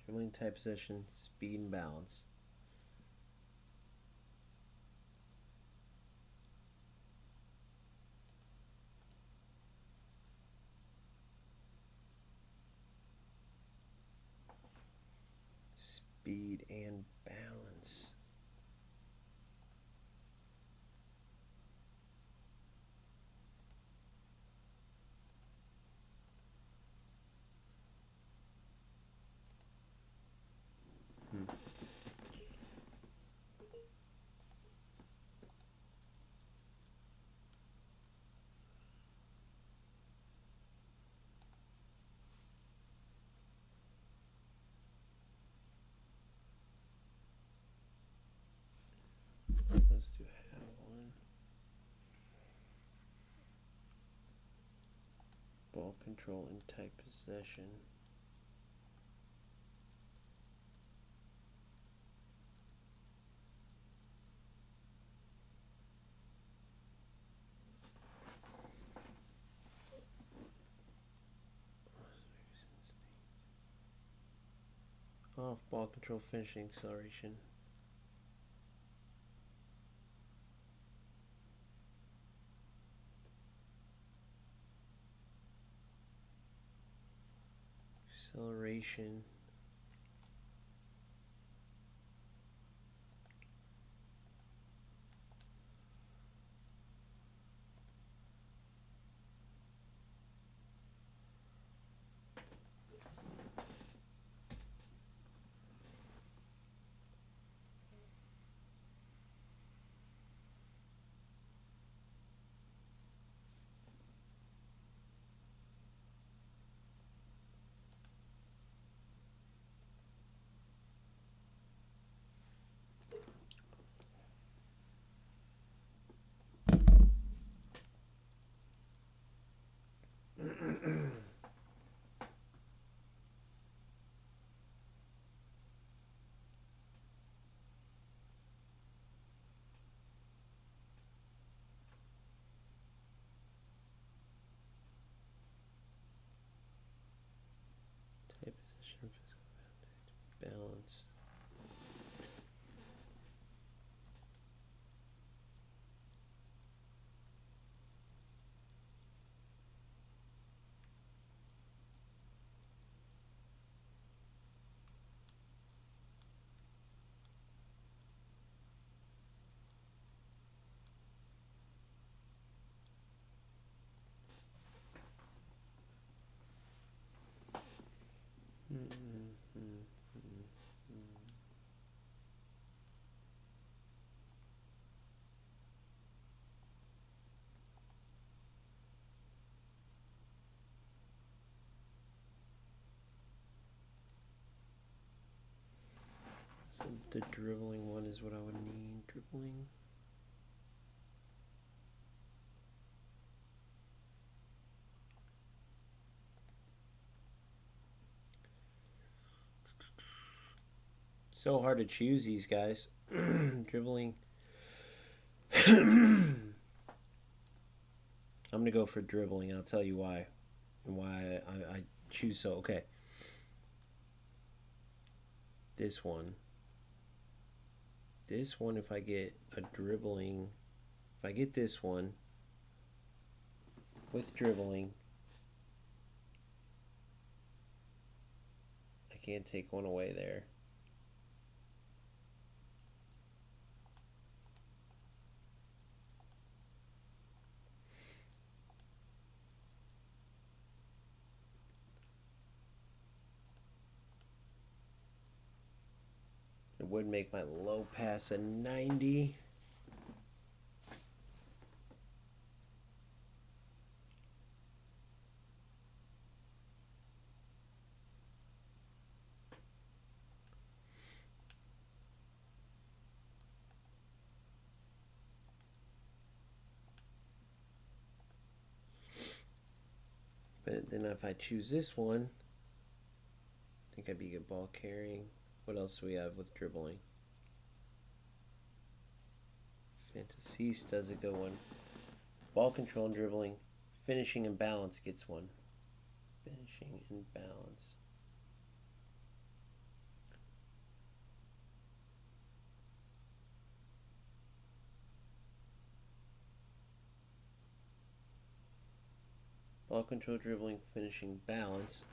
Dribbling, type possession, speed, and balance. Speed and balance. Let's do have one. Ball control and type possession. Off, ball control, finishing, acceleration. Acceleration. So the dribbling one is what I would need. Dribbling. So hard to choose these guys. Dribbling. I'm going to go for dribbling. I'll tell you why. And why I choose so. Okay. This one. This one, if I get a dribbling. If I get this one with dribbling, I can't take one away there. It would make my low pass a 90. But then if I choose this one, I think I'd be good ball carrying. What else do we have with dribbling? Fantasiste does a good one. Ball control and dribbling. Finishing and balance gets one. Finishing and balance. Ball control, dribbling, finishing, balance.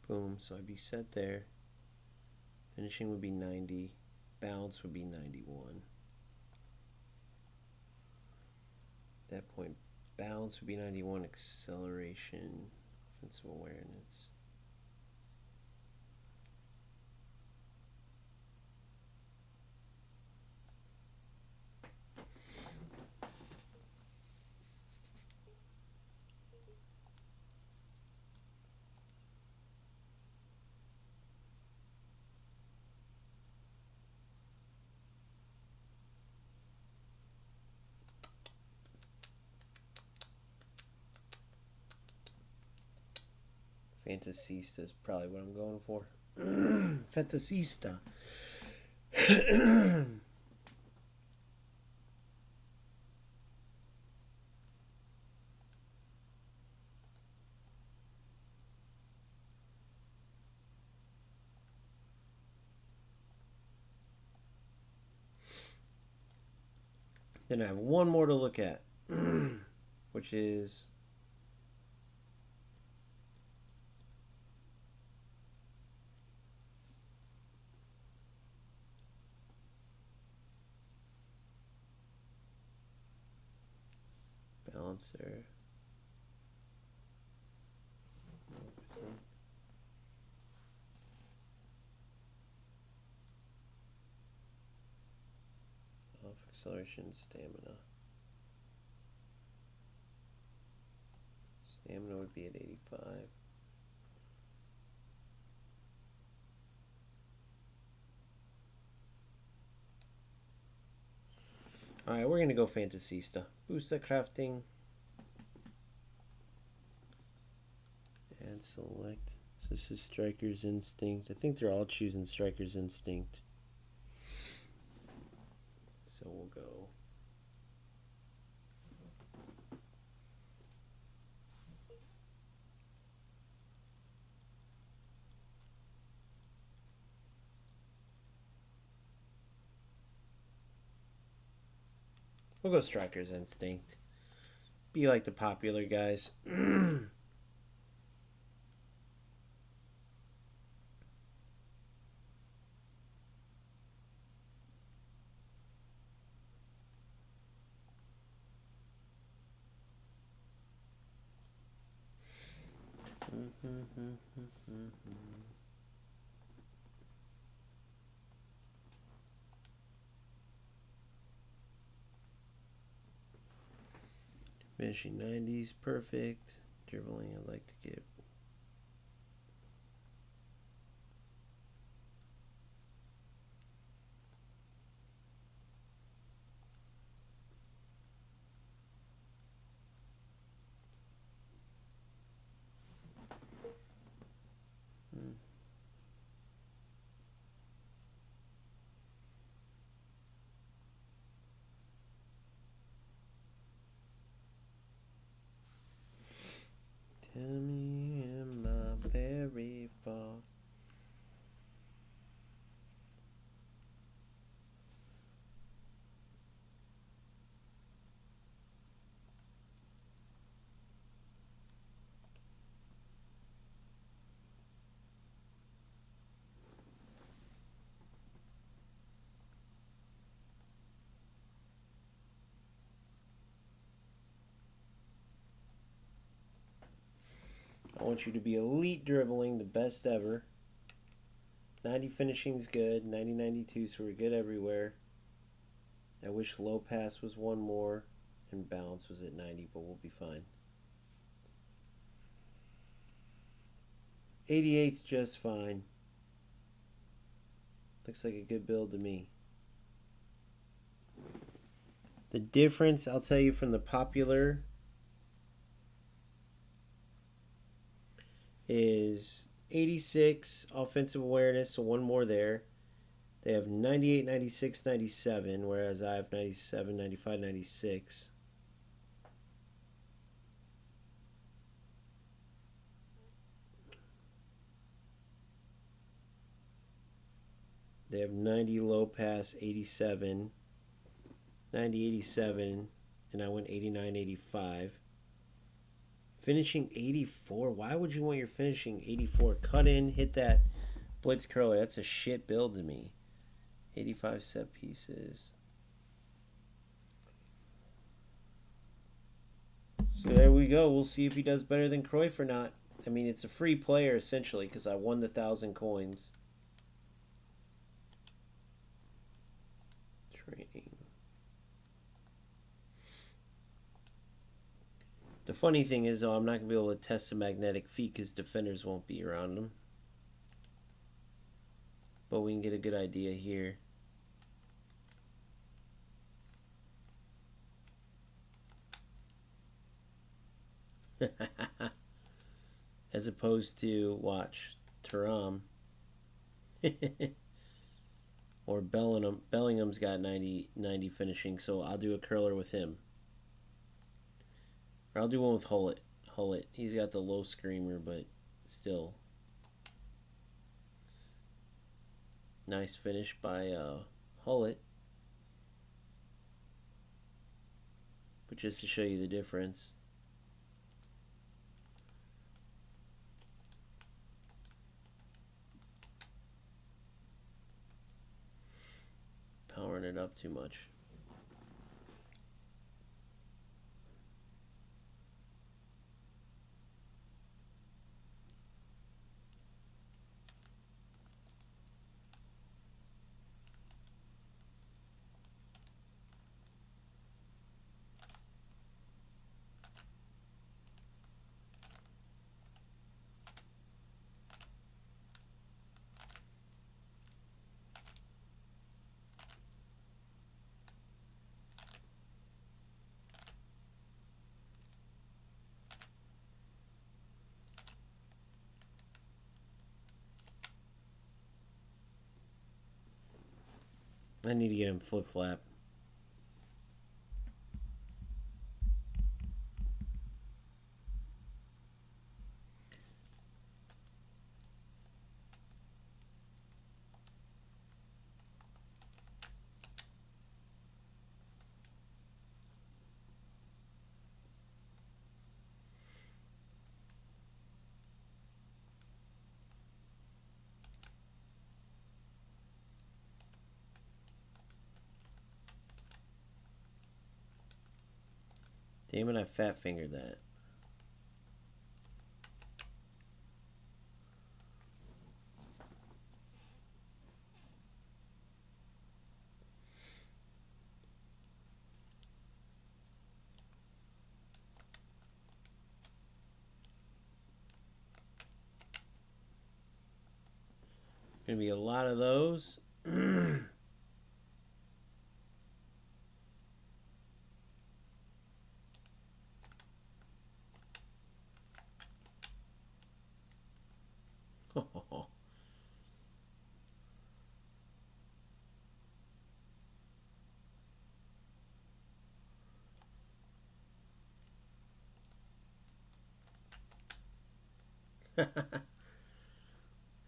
Boom, so I'd be set there. Finishing would be 90. Balance would be 91. At that point, balance would be 91. Acceleration, offensive awareness. Fantasista is probably what I'm going for. Fantasista. Then I have one more to look at, which is balancer. Off acceleration, stamina. Stamina would be at 85. Alright, we're going to go Fantasista. Boost the crafting. And select. So this is Striker's Instinct. I think they're all choosing Striker's Instinct. So we'll go. We'll go Striker's Instinct. Be like the popular guys. Finishing 90s, perfect. Dribbling, I'd like to get I want you to be elite dribbling, the best ever. 90 finishing's good. 90-92, so we're good everywhere. I wish low pass was one more and balance was at 90, but we'll be fine. 88's just fine. Looks like a good build to me. The difference, I'll tell you, from the popular is 86 offensive awareness, so one more there. They have 98, 96, 97, whereas I have 97, 95, 96. They have 90 low pass, 87, 90, 87, and I went 89, 85. Finishing 84. Why would you want your finishing 84? Cut in, hit that blitz curler. That's a shit build to me. 85 set pieces. So there we go. We'll see if he does better than Cruyff or not. I mean, it's a free player essentially because I won the 1,000 coins. Training. The funny thing is, though, I'm not going to be able to test the magnetic feet because defenders won't be around them. But we can get a good idea here. As opposed to, watch, Thuram. Or Bellingham. Bellingham's got 90 finishing, so I'll do a curler with him. Or I'll do one with Hullet. He's got the low screamer, but still. Nice finish by Hullet. But just to show you the difference. Powering it up too much. I need to get him flip-flap. Damn it, I fat fingered that. Gonna be a lot of those.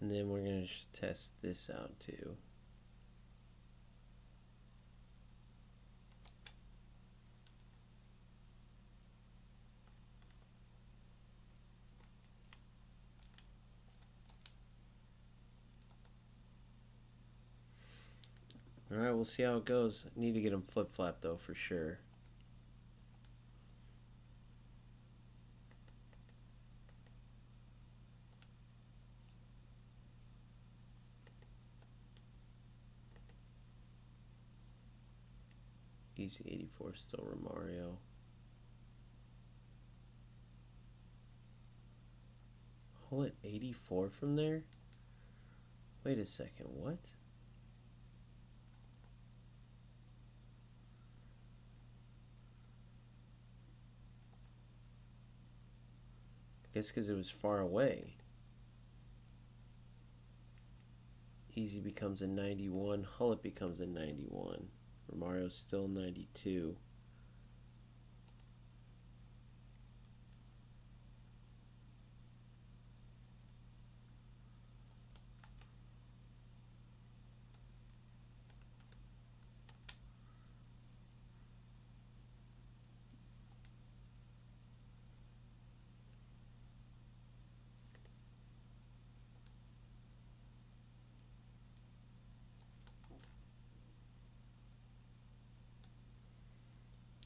And then we're going to test this out too. Alright, we'll see how it goes. Need to get him flip-flap though, for sure. Easy 84 still Romario. Hullet 84 from there? Wait a second, what? I guess because it was far away. Easy becomes a 91. Hullet becomes a 91. Romario's still 92.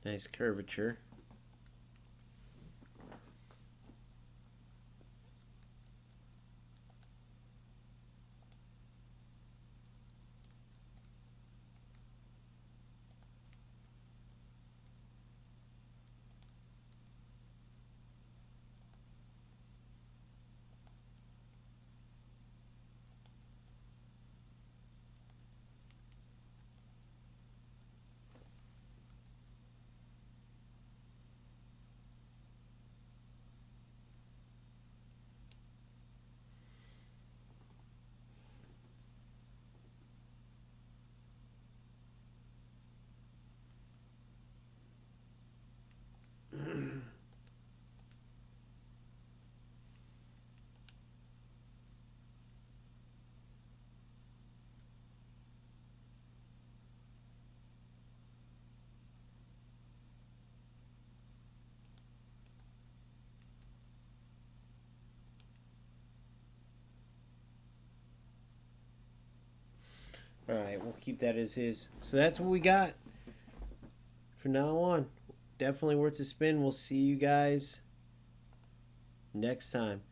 Nice curvature. Alright, we'll keep that as is. So that's what we got from now on. Definitely worth a spin. We'll see you guys next time.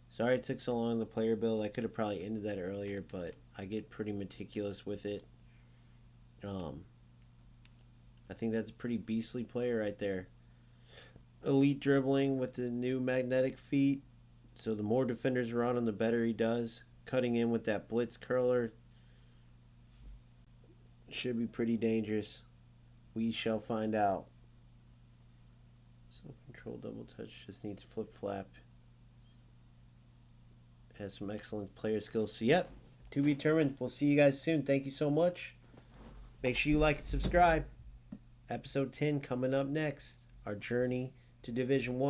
Sorry it took so long, the player build. I could have probably ended that earlier, but I get pretty meticulous with it. I think that's a pretty beastly player right there. Elite dribbling with the new magnetic feet. So the more defenders around him, the better he does. Cutting in with that blitz curler should be pretty dangerous. We shall find out. So control double touch just needs flip flap. Has some excellent player skills. So yep, to be determined. We'll see you guys soon. Thank you so much. Make sure you like and subscribe. Episode 10 coming up next. Our journey to Division 1.